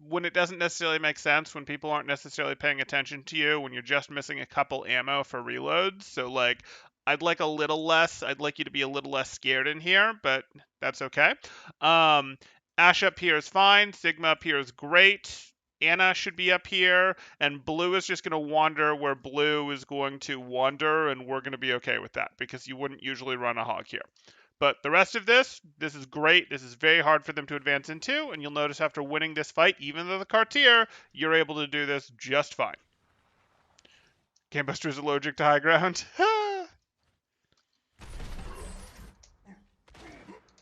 when it doesn't necessarily make sense, when people aren't necessarily paying attention to you, when you're just missing a couple ammo for reloads. So, like, I'd like you to be a little less scared in here, but that's okay. Ash up here is fine. Sigma up here is great. Anna should be up here, and Blue is just going to wander where Blue is going to wander, and we're going to be okay with that, because you wouldn't usually run a hog here. But the rest of this is great. This is very hard for them to advance into, and you'll notice after winning this fight, even though the Cartier, you're able to do this just fine. Game Buster is allergic to high ground.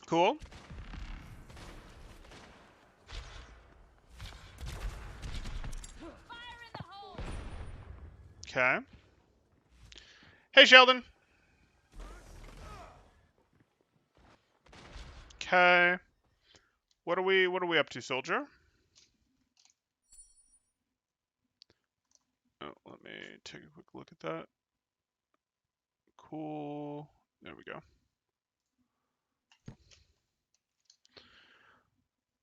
Cool. Okay. Hey, Sheldon. Okay. What are we up to, soldier? Oh, let me take a quick look at that. Cool. There we go.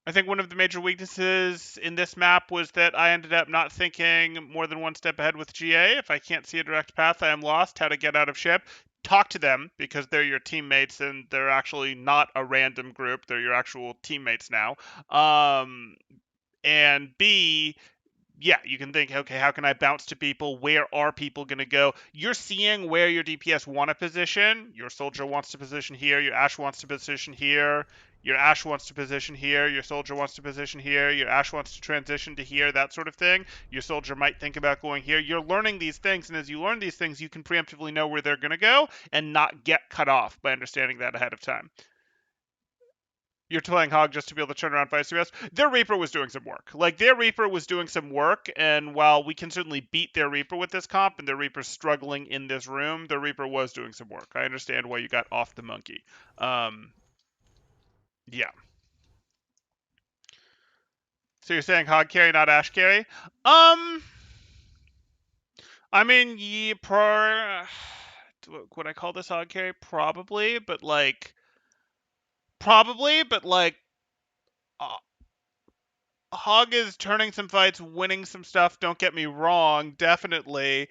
I think one of the major weaknesses in this map was that I ended up not thinking more than one step ahead with GA. If I can't see a direct path, I am lost. How to get out of ship. Talk to them, because they're your teammates and they're actually not a random group. They're your actual teammates now. And B, yeah, you can think, okay, how can I bounce to people? Where are people going to go? You're seeing where your DPS want to position. Your soldier wants to position here. Your Ash wants to position here. Your Ash wants to position here. Your soldier wants to position here. Your Ash wants to transition to here, that sort of thing. Your soldier might think about going here. You're learning these things, and as you learn these things, you can preemptively know where they're going to go and not get cut off by understanding that ahead of time. You're playing Hog just to be able to turn around Vice US. Their Reaper was doing some work. Like, their Reaper was doing some work, and while we can certainly beat their Reaper with this comp, and their Reaper's struggling in this room, their Reaper was doing some work. I understand why you got off the monkey. Yeah. So you're saying Hog carry, not Ash carry? I mean, would I call this Hog carry? Probably, but like... Hog is turning some fights, winning some stuff, don't get me wrong, definitely.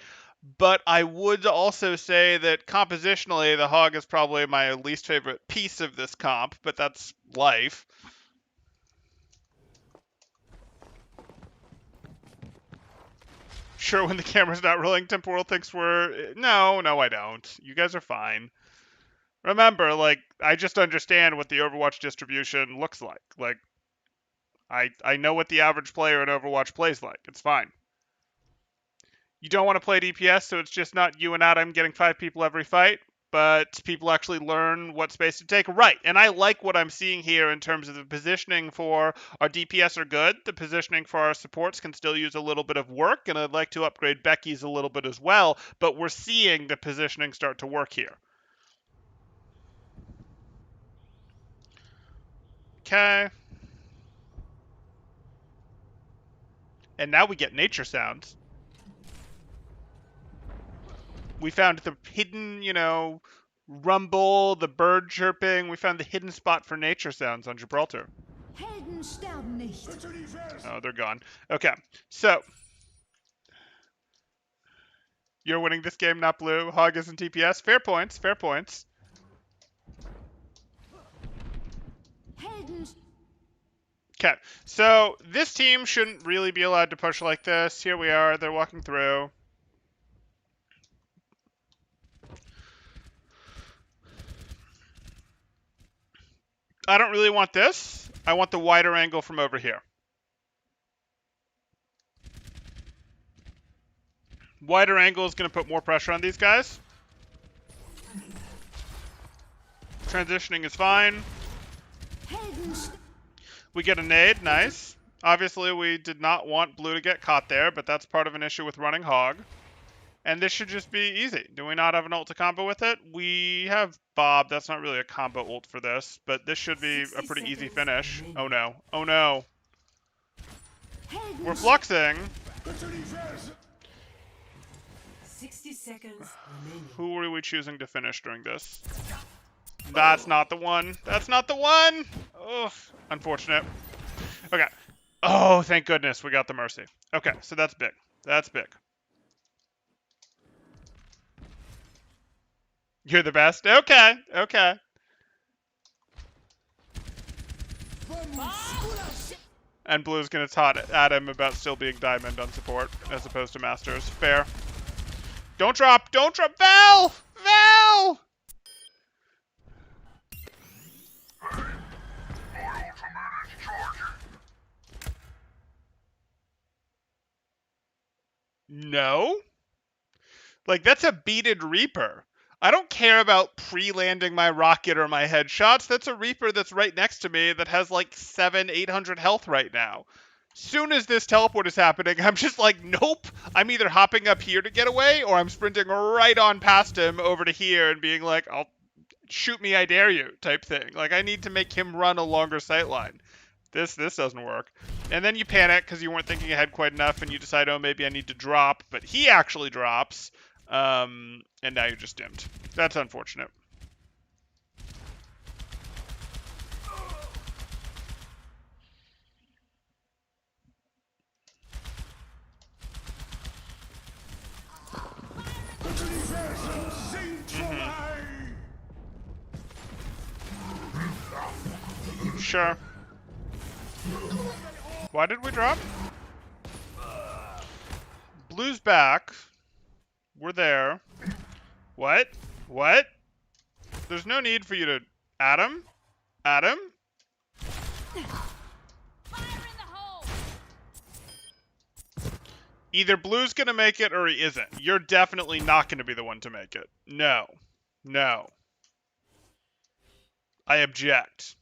But I would also say that compositionally, the Hog is probably my least favorite piece of this comp, but that's life. Sure, when the camera's not rolling, Temporal thinks we're... No, I don't. You guys are fine. Remember, like, I just understand what the Overwatch distribution looks like. Like, I know what the average player in Overwatch plays like. It's fine. You don't want to play DPS, so it's just not you and Adam getting 5 people every fight, but people actually learn what space to take. Right, and I like what I'm seeing here in terms of the positioning for our DPS are good. The positioning for our supports can still use a little bit of work, and I'd like to upgrade Becky's a little bit as well, but we're seeing the positioning start to work here. Okay. And now we get nature sounds. We found the hidden, rumble, the bird chirping. We found the hidden spot for nature sounds on Gibraltar. Helden sterben nicht. Oh, they're gone. Okay, so you're winning this game, not Blue. Hog isn't TPS. Fair points. Fair points. Okay, so this team shouldn't really be allowed to push like this. Here we are. They're walking through. I don't really want this. I want the wider angle from over here. Wider angle is going to put more pressure on these guys. Transitioning is fine. We get a nade, nice. Obviously, we did not want Blue to get caught there, but that's part of an issue with running Hog. And this should just be easy. Do we not have an ult to combo with it? We have Bob. That's not really a combo ult for this, but this should be a pretty easy finish. Oh no. Oh no. We're fluxing. 60 seconds remaining. Who are we choosing to finish during this? That's not the one. That's not the one. Ugh, unfortunate. Okay. Oh, thank goodness we got the Mercy. Okay, so that's big. That's big. You're the best? Okay, okay. And Blue's gonna taunt at him about still being Diamond on support as opposed to Masters. Fair. Don't drop! Don't drop! Val! Val! No? Like, that's a beaded Reaper. I don't care about pre-landing my rocket or my headshots. That's a Reaper that's right next to me that has like 800 health right now. Soon as this teleport is happening, I'm just like, nope. I'm either hopping up here to get away or I'm sprinting right on past him over to here and being like, I'll shoot me, I dare you type thing. Like, I need to make him run a longer sightline. This doesn't work. And then you panic because you weren't thinking ahead quite enough and you decide, oh, maybe I need to drop. But he actually drops. And now you're just dimmed. That's unfortunate. Sure. Why did we drop? Blue's back. We're there. What? What? There's no need for you to... Adam? Adam? Fire in the hole! Either Blue's gonna make it or he isn't. You're definitely not gonna be the one to make it. No. No. I object.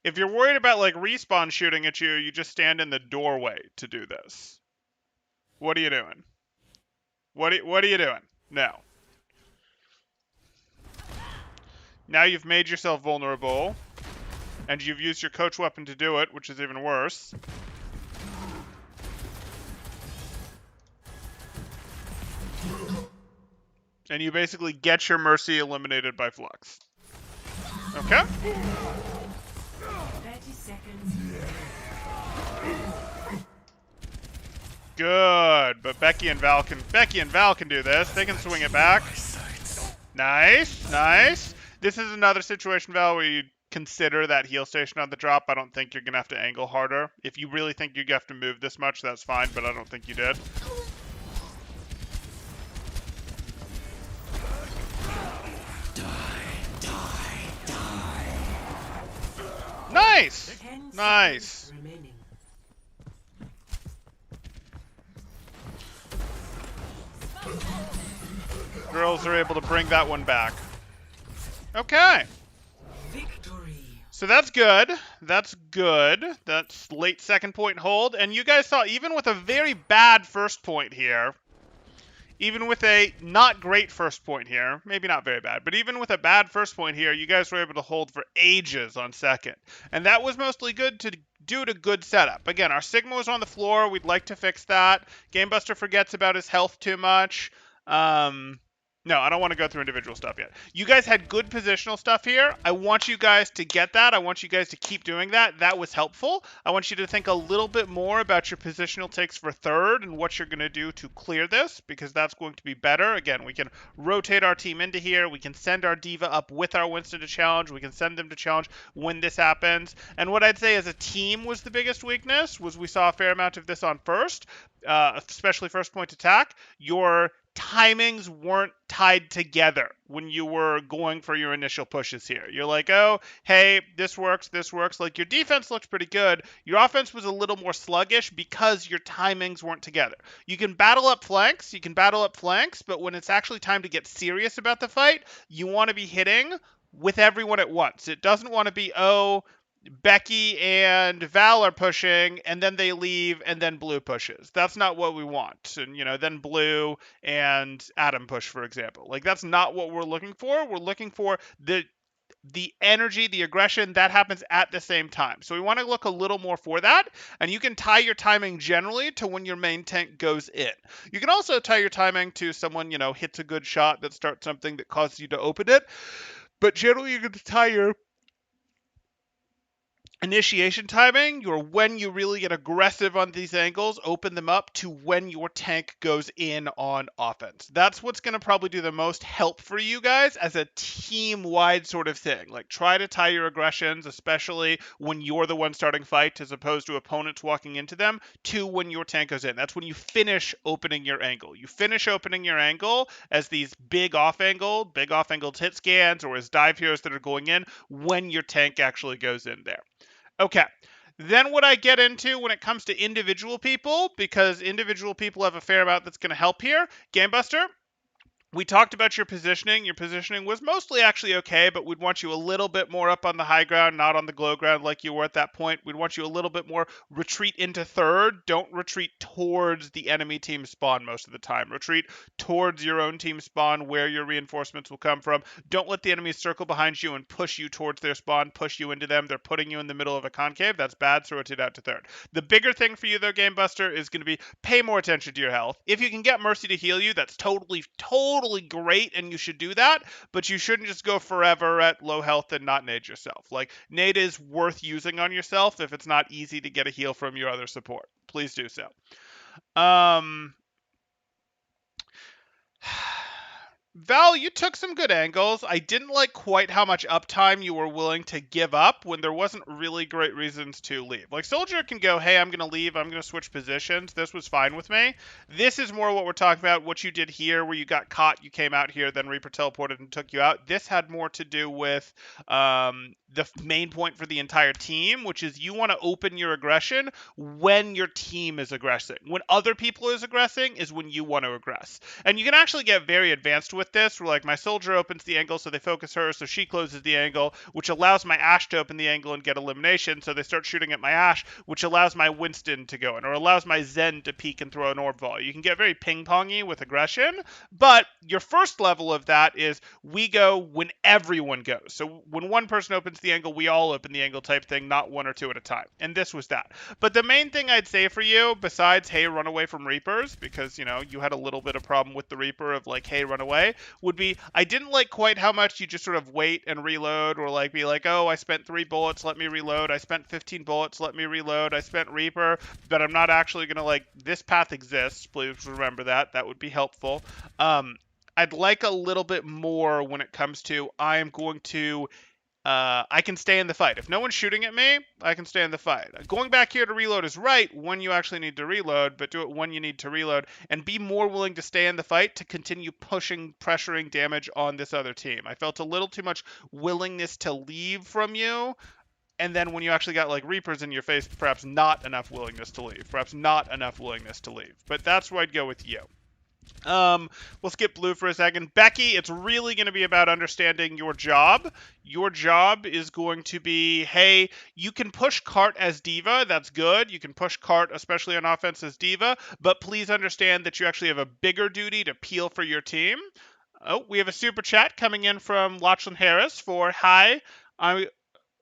If you're worried about, like, Respawn shooting at you, you just stand in the doorway to do this. What are you doing? What are you doing? No. Now you've made yourself vulnerable, and you've used your coach weapon to do it, which is even worse. And you basically get your Mercy eliminated by Flux. Okay? 30 seconds. Good, but Becky and Val can do this. They can swing it back. Nice, nice. This is another situation, Val, where you consider that heal station on the drop. I don't think you're gonna have to angle harder. If you really think you have to move this much, that's fine, but I don't think you did. Nice! 10 Nice. seconds remaining. Girls are able to bring that one back. Okay. Victory. So that's good. That's good. That's late second point hold. And you guys saw, even with a very bad first point here, even with a not great first point here, maybe not very bad, but even with a bad first point here, you guys were able to hold for ages on second. And that was mostly good to due to good setup. Again, our Sigma was on the floor. We'd like to fix that. Gamebuster forgets about his health too much. No, I don't want to go through individual stuff yet. You guys had good positional stuff here. I want you guys to get that. I want you guys to keep doing that. That was helpful. I want you to think a little bit more about your positional takes for third and what you're going to do to clear this, because that's going to be better. Again, we can rotate our team into here. We can send our Diva up with our Winston to challenge. We can send them to challenge when this happens. And what I'd say as a team was the biggest weakness was we saw a fair amount of this on first, especially first point attack. Your timings weren't tied together when you were going for your initial pushes here. You're like, oh, hey, this works. Like, your defense looked pretty good. Your offense was a little more sluggish because your timings weren't together. You can battle up flanks, but when it's actually time to get serious about the fight, you want to be hitting with everyone at once. It doesn't want to be, oh, Becky and Val are pushing, and then they leave, and then Blue pushes. That's not what we want. And, then Blue and Adam push, for example. Like, that's not what we're looking for. We're looking for the the energy, the aggression, that happens at the same time. So we want to look a little more for that, and you can tie your timing generally to when your main tank goes in. You can also tie your timing to someone, hits a good shot that starts something that causes you to open it, but generally you can tie your initiation timing, or when you really get aggressive on these angles, open them up to when your tank goes in on offense. That's what's going to probably do the most help for you guys as a team-wide sort of thing. Like, try to tie your aggressions, especially when you're the one starting fight as opposed to opponents walking into them, to when your tank goes in. That's when you finish opening your angle. You finish opening your angle as these big off-angled hit scans, or as dive heroes that are going in when your tank actually goes in there. Okay. Then what I get into when it comes to individual people, because individual people have a fair amount that's going to help here. Gamebuster, we talked about your positioning. Your positioning was mostly actually okay, but we'd want you a little bit more up on the high ground, not on the glow ground like you were at that point. We'd want you a little bit more retreat into third. Don't retreat towards the enemy team spawn most of the time. Retreat towards your own team spawn where your reinforcements will come from. Don't let the enemies circle behind you and push you towards their spawn, push you into them. They're putting you in the middle of a concave. That's bad, so rotate out to third. The bigger thing for you though, Gamebuster, is going to be pay more attention to your health. If you can get Mercy to heal you, that's totally great, and you should do that, but you shouldn't just go forever at low health and not nade yourself. Like, nade is worth using on yourself if it's not easy to get a heal from your other support. Please do so. Val, you took some good angles. I didn't like quite how much uptime you were willing to give up when there wasn't really great reasons to leave. Like, Soldier can go, hey, I'm going to leave, I'm going to switch positions. This was fine with me. This is more what we're talking about, what you did here, where you got caught, you came out here, then Reaper teleported and took you out. This had more to do with the main point for the entire team, which is you want to open your aggression when your team is aggressing. When other people is aggressing is when you want to aggress. And you can actually get very advanced with this, where like my Soldier opens the angle, so they focus her, so she closes the angle, which allows my Ashe to open the angle and get elimination, so they start shooting at my Ashe, which allows my Winston to go in, or allows my Zen to peek and throw an orb volley. You can get very ping-pongy with aggression, but your first level of that is we go when everyone goes. So when one person opens the angle, we all open the angle type thing, not one or two at a time. And this was that. But the main thing I'd say for you, besides, hey, run away from Reapers, because, you had a little bit of problem with the Reaper of like, hey, run away, would be, I didn't like quite how much you just sort of wait and reload, or like be like, oh, I spent 3 bullets, let me reload. I spent 15 bullets, let me reload. I spent Reaper, but I'm not actually going to, like, this path exists. Please remember that. That would be helpful. I'd like a little bit more when it comes to, I am going to I can stay in the fight. If no one's shooting at me, I can stay in the fight. Going back here to reload is right when you actually need to reload, but do it when you need to reload, and be more willing to stay in the fight to continue pushing, pressuring damage on this other team. I felt a little too much willingness to leave from you, and then when you actually got like Reapers in your face, perhaps not enough willingness to leave. But that's where I'd go with you. We'll skip blue for a second. Becky, it's really going to be about understanding your job. Your job is going to be, hey, you can push Cart as D.Va. That's good. You can push Cart, especially on offense, as D.Va. But please understand that you actually have a bigger duty to peel for your team. Oh, we have a super chat coming in from Lachlan Harris for,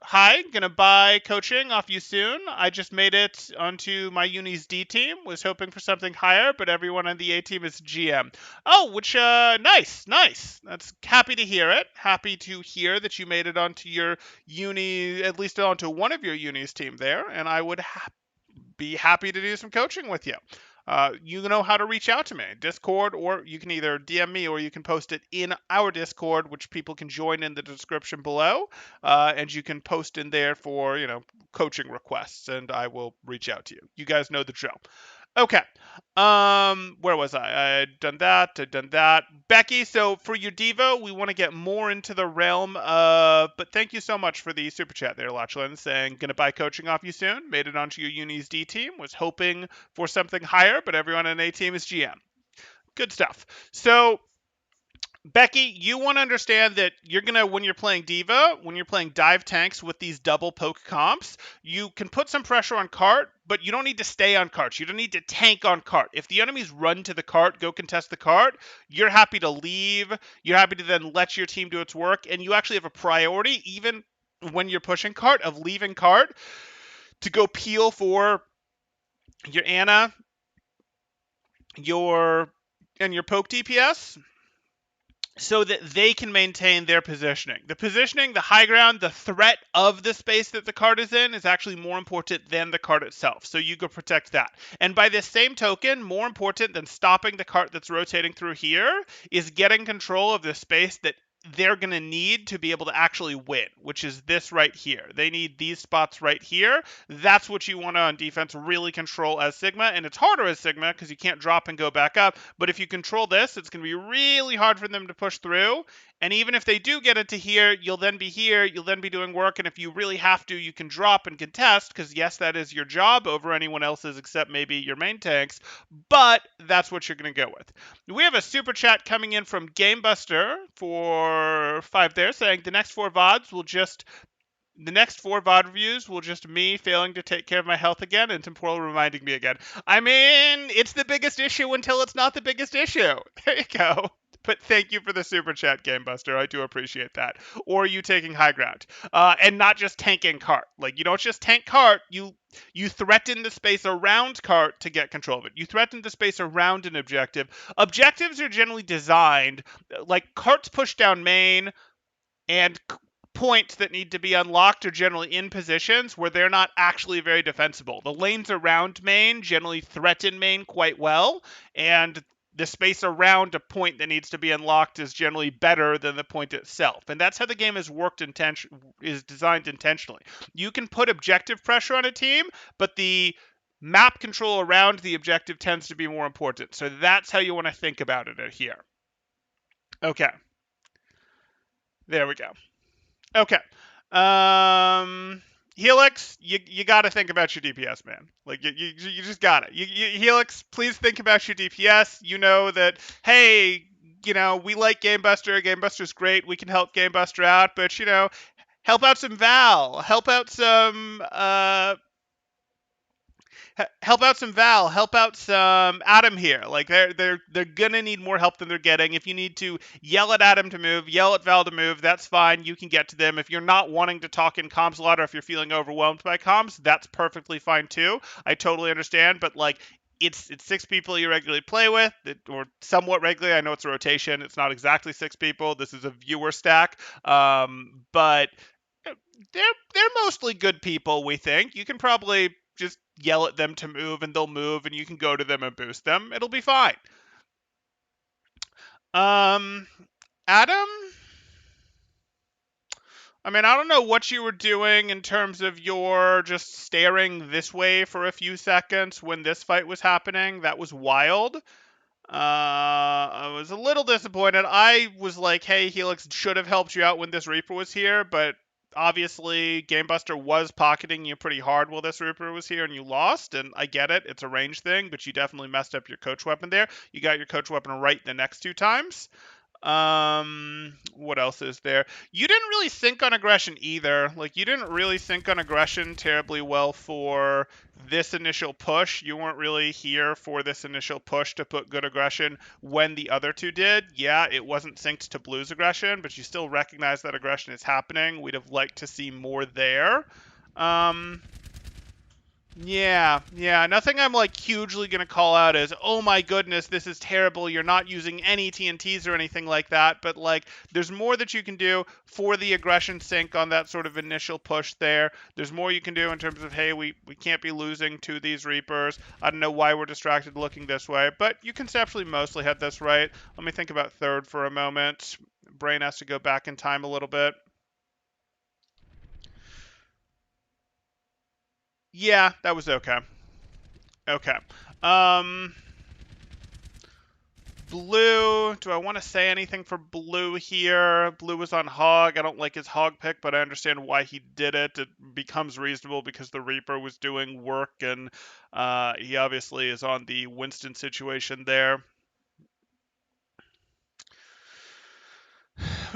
Hi, gonna buy coaching off you soon. I just made it onto my uni's D team. Was hoping for something higher, but everyone on the A team is GM. Oh, which nice. That's happy to hear it. Happy to hear that you made it onto your uni, at least onto one of your uni's team there, and I would be happy to do some coaching with you. You know how to reach out to me, Discord, or you can either DM me or you can post it in our Discord, which people can join in the description below, and you can post in there for, coaching requests, and I will reach out to you. You guys know the drill. Okay. Where was I? I'd done that. Becky, so for your D.Va, we want to get more into the realm of, but thank you so much for the super chat there, Lachlan, saying, gonna buy coaching off you soon, made it onto your uni's D team, was hoping for something higher, but everyone in A team is GM. Good stuff. So, Becky, you want to understand that you're going to, when you're playing Diva, when you're playing dive tanks with these double poke comps, you can put some pressure on cart, but you don't need to stay on cart. You don't need to tank on cart. If the enemies run to the cart, go contest the cart, you're happy to leave. You're happy to then let your team do its work, and you actually have a priority, even when you're pushing cart, of leaving cart to go peel for your Ana, your and your poke DPS, so that they can maintain their positioning. The positioning, the high ground, the threat of the space that the card is in is actually more important than the card itself. So you go protect that. And by this same token, more important than stopping the cart that's rotating through here is getting control of the space that they're going to need to be able to actually win, which is this right here. They need these spots right here. That's what you want to, on defense, really control as Sigma. And it's harder as Sigma because you can't drop and go back up. But if you control this, it's going to be really hard for them to push through. And even if they do get into here, you'll then be here, you'll then be doing work, and if you really have to, you can drop and contest, because yes, that is your job over anyone else's except maybe your main tanks, but that's what you're going to go with. We have a super chat coming in from Gamebuster for 5 there, saying the next 4 VOD reviews will just me failing to take care of my health again and Temporal reminding me again. I mean, it's the biggest issue until it's not the biggest issue. There you go. But thank you for the super chat, Gamebuster. I do appreciate that. Or you taking high ground. And not just tanking cart. Like, you don't just tank cart. You threaten the space around cart to get control of it. You threaten the space around an objective. Objectives are generally designed, like carts push down main, and points that need to be unlocked are generally in positions where they're not actually very defensible. The lanes around main generally threaten main quite well, and the space around a point that needs to be unlocked is generally better than the point itself. And that's how the game is is designed intentionally. You can put objective pressure on a team, but the map control around the objective tends to be more important. So that's how you want to think about it here. Okay. There we go. Okay. Helix, you got to think about your DPS, man. Like, you just got it. Helix, please think about your DPS. You know that, hey, we like Gamebuster. Gamebuster's great. We can help Gamebuster out, but, help out some Val. Help out some help out some Adam here. Like, they're gonna need more help than they're getting. If you need to yell at Adam to move, yell at Val to move, that's fine. You can get to them. If you're not wanting to talk in comms a lot, or if you're feeling overwhelmed by comms, that's perfectly fine too. I totally understand, but like, it's 6 people you regularly play with, or somewhat regularly. I know it's a rotation. It's not exactly 6 people. This is a viewer stack, but they're mostly good people, we think. You can probably just yell at them to move and they'll move, and you can go to them and boost them. It'll be fine. Adam? I mean, I don't know what you were doing in terms of your just staring this way for a few seconds when this fight was happening. That was wild. I was a little disappointed. I was like, hey, Helix should have helped you out when this Reaper was here, but obviously Gamebuster was pocketing you pretty hard while this Reaper was here and you lost, and I get it. It's a range thing, but you definitely messed up your coach weapon there. You got your coach weapon right the next 2 times. What else is there? You didn't really sync on aggression either. Like, you didn't really sync on aggression terribly well for this initial push. You weren't really here for this initial push to put good aggression when the other 2 did. Yeah, it wasn't synced to Blue's aggression, but you still recognize that aggression is happening. We'd have liked to see more there. Yeah, nothing I'm like hugely gonna call out as, oh my goodness, this is terrible, you're not using any TNTs or anything like that, but like, there's more that you can do for the aggression sync on that sort of initial push there. There's more you can do in terms of, hey, we can't be losing to these Reapers. I don't know why we're distracted looking this way, but you conceptually mostly had this right. Let me think about third for a moment. Brain has to go back in time a little bit. Yeah, that was okay. Okay. Blue, do I want to say anything for Blue here? Blue was on Hog. I don't like his Hog pick, but I understand why he did it. It becomes reasonable because the Reaper was doing work, and he obviously is on the Winston situation there.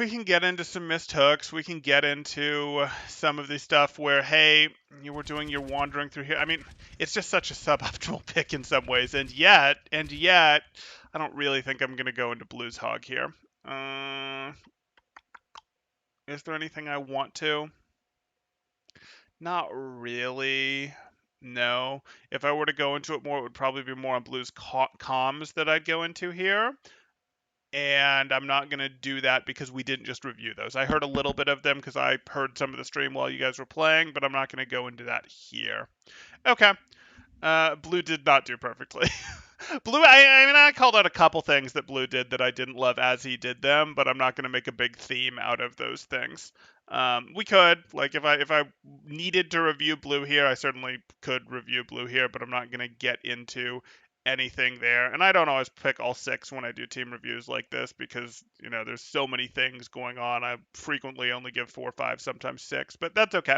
can get into some missed hooks. We can get into some of the stuff where, hey, you were doing your wandering through here. I mean, it's just such a suboptimal pick in some ways, and yet, I don't really think I'm gonna go into Blues Hog here. Is there anything I want to? Not really. No. If I were to go into it more, it would probably be more on Blues comms that I'd go into here. And I'm not going to do that because we didn't just review those. I heard a little bit of them because I heard some of the stream while you guys were playing, but I'm not going to go into that here. Okay. Blue did not do perfectly. Blue, I mean, I called out a couple things that Blue did that I didn't love as he did them, but I'm not going to make a big theme out of those things. We could, like, if I needed to review Blue here, I certainly could review Blue here, but I'm not going to get into anything there. And I don't always pick all 6 when I do team reviews like this because, you know, there's so many things going on. I frequently only give 4, 5, sometimes 6, but that's okay.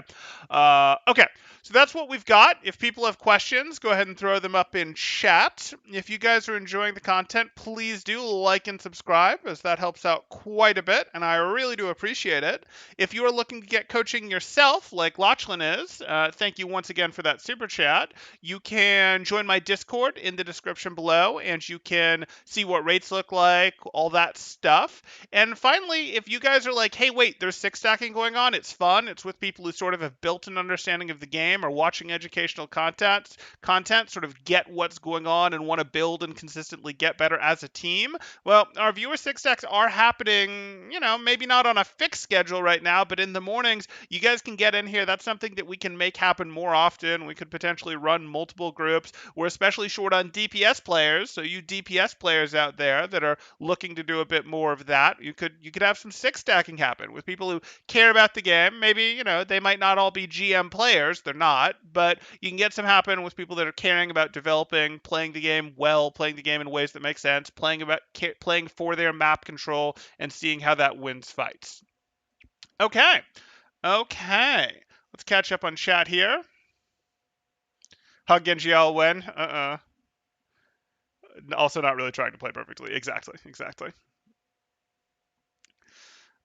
Okay, so that's what we've got. If people have questions, go ahead and throw them up in chat. If you guys are enjoying the content, please do like and subscribe, as that helps out quite a bit, and I really do appreciate it. If you are looking to get coaching yourself, like Lachlan is, thank you once again for that super chat. You can join my Discord in the description below, and you can see what rates look like, all that stuff. And finally, if you guys are like, hey, wait, there's 6 stacking going on, it's fun, it's with people who sort of have built an understanding of the game or watching educational content, sort of get what's going on and want to build and consistently get better as a team, well, our viewer 6 stacks are happening, you know, maybe not on a fixed schedule right now, but in the mornings, you guys can get in here. That's something that we can make happen more often. We could potentially run multiple groups. We're especially short on DPS players, so you DPS players out there that are looking to do a bit more of that, you could have some 6 stacking happen with people who care about the game. Maybe, you know, they might not all be GM players, they're not, but you can get some happen with people that are caring about developing, playing the game well, playing the game in ways that make sense, playing for their map control, and seeing how that wins fights. Okay. Let's catch up on chat here. Hug Genji all win. Also not really trying to play perfectly. Exactly.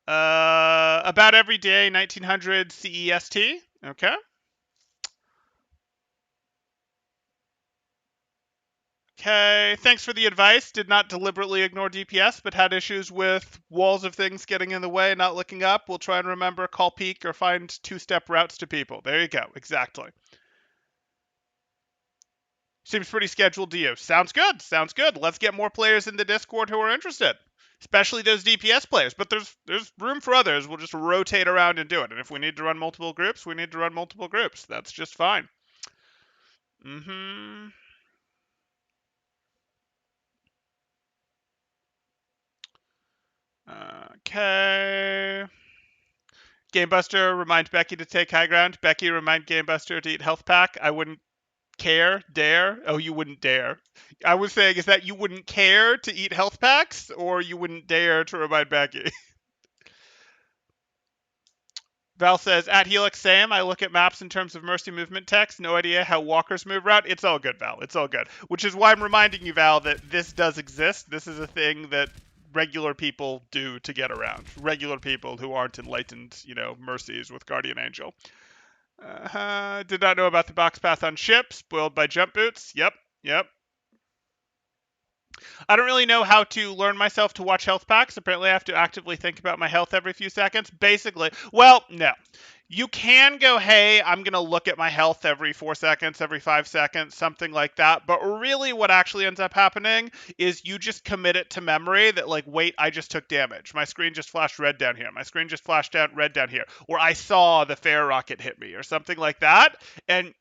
About every day, 1900 CEST. Okay. Okay, thanks for the advice. Did not deliberately ignore DPS, but had issues with walls of things getting in the way, not looking up. We'll try and remember, call peek, or find 2-step routes to people. There you go, exactly. Seems pretty scheduled to you. Sounds good. Let's get more players in the Discord who are interested, especially those DPS players. But there's room for others. We'll just rotate around and do it. And if we need to run multiple groups, we need to run multiple groups. That's just fine. Okay. Gamebuster, remind Becky to take high ground. Becky, remind Gamebuster to eat health pack. I wouldn't dare. Oh, you wouldn't dare. I was saying, is that you wouldn't care to eat health packs, or you wouldn't dare to remind Becky? Val says, at Helix, same. I look at maps in terms of Mercy movement text. No idea how walkers move route. It's all good, Val. It's all good. Which is why I'm reminding you, Val, that this does exist. This is a thing that regular people do to get around. Regular people who aren't enlightened, you know, Mercies with Guardian Angel. Did not know about the box path on ships. Spoiled by jump boots. Yep. I don't really know how to learn myself to watch health packs. Apparently I have to actively think about my health every few seconds. Basically, well, no. You can go, hey, I'm going to look at my health every 4 seconds, every 5 seconds, something like that. But really what actually ends up happening is you just commit it to memory that, like, wait, I just took damage. My screen just flashed red down here. My screen just flashed red down here. Or I saw the fair rocket hit me or something like that. And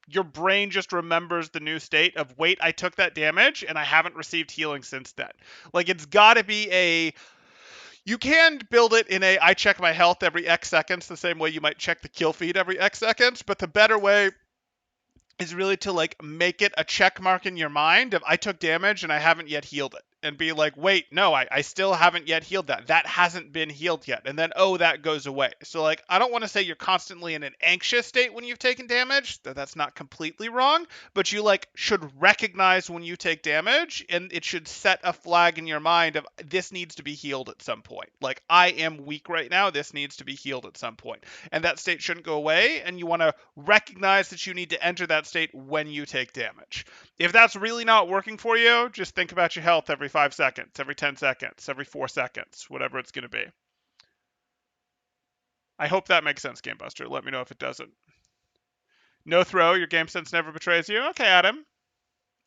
your brain just remembers the new state of, wait, I took that damage and I haven't received healing since then. Like, it's got to be you can build it in I check my health every X seconds, the same way you might check the kill feed every X seconds, but the better way is really to, like, make it a check mark in your mind of, I took damage and I haven't yet healed it. and be like, wait, no, I still haven't yet healed that. That hasn't been healed yet. And then, oh, that goes away. So, like, I don't want to say you're constantly in an anxious state when you've taken damage. That's not completely wrong. But you, like, should recognize when you take damage, and it should set a flag in your mind of this needs to be healed at some point. Like, I am weak right now. This needs to be healed at some point. And that state shouldn't go away. And you want to recognize that you need to enter that state when you take damage. If that's really not working for you, just think about your health every 5 seconds, every 10 seconds, every 4 seconds, whatever it's going to be. I hope that makes sense, Gamebuster. Let me know if it doesn't. No throw, your game sense never betrays you. Okay, Adam.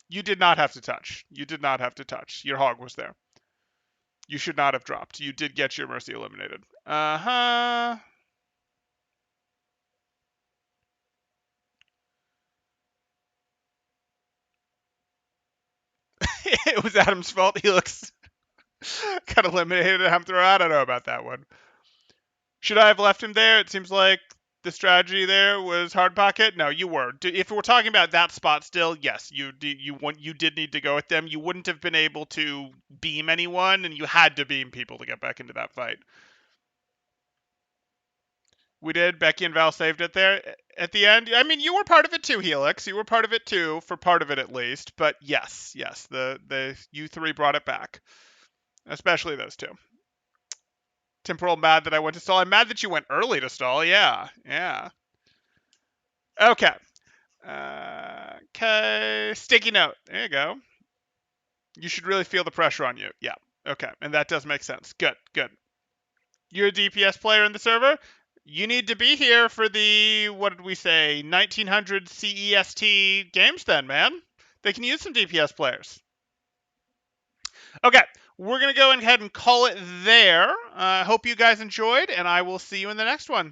You did not have to touch. You did not have to touch. Your hog was there. You should not have dropped. You did get your mercy eliminated. Uh-huh. It was Adam's fault. He looks got eliminated at Hamthrow. I don't know about that one. Should I have left him there? It seems like the strategy there was hard pocket. No, you were. If we're talking about that spot still, yes, you did need to go with them. You wouldn't have been able to beam anyone, and you had to beam people to get back into that fight. We did. Becky and Val saved it there at the end. I mean, you were part of it too, Helix. You were part of it too, for part of it at least. But yes, the you three brought it back, especially those two. Temporal mad that I went to stall. I'm mad that you went early to stall. Yeah. Okay. Okay. Sticky note. There you go. You should really feel the pressure on you. Yeah. Okay. And that does make sense. Good. You're a DPS player in the server. You need to be here for the, what did we say, 1900 CEST games then, man. They can use some DPS players. Okay. We're going to go ahead and call it there. I hope you guys enjoyed, and I will see you in the next one.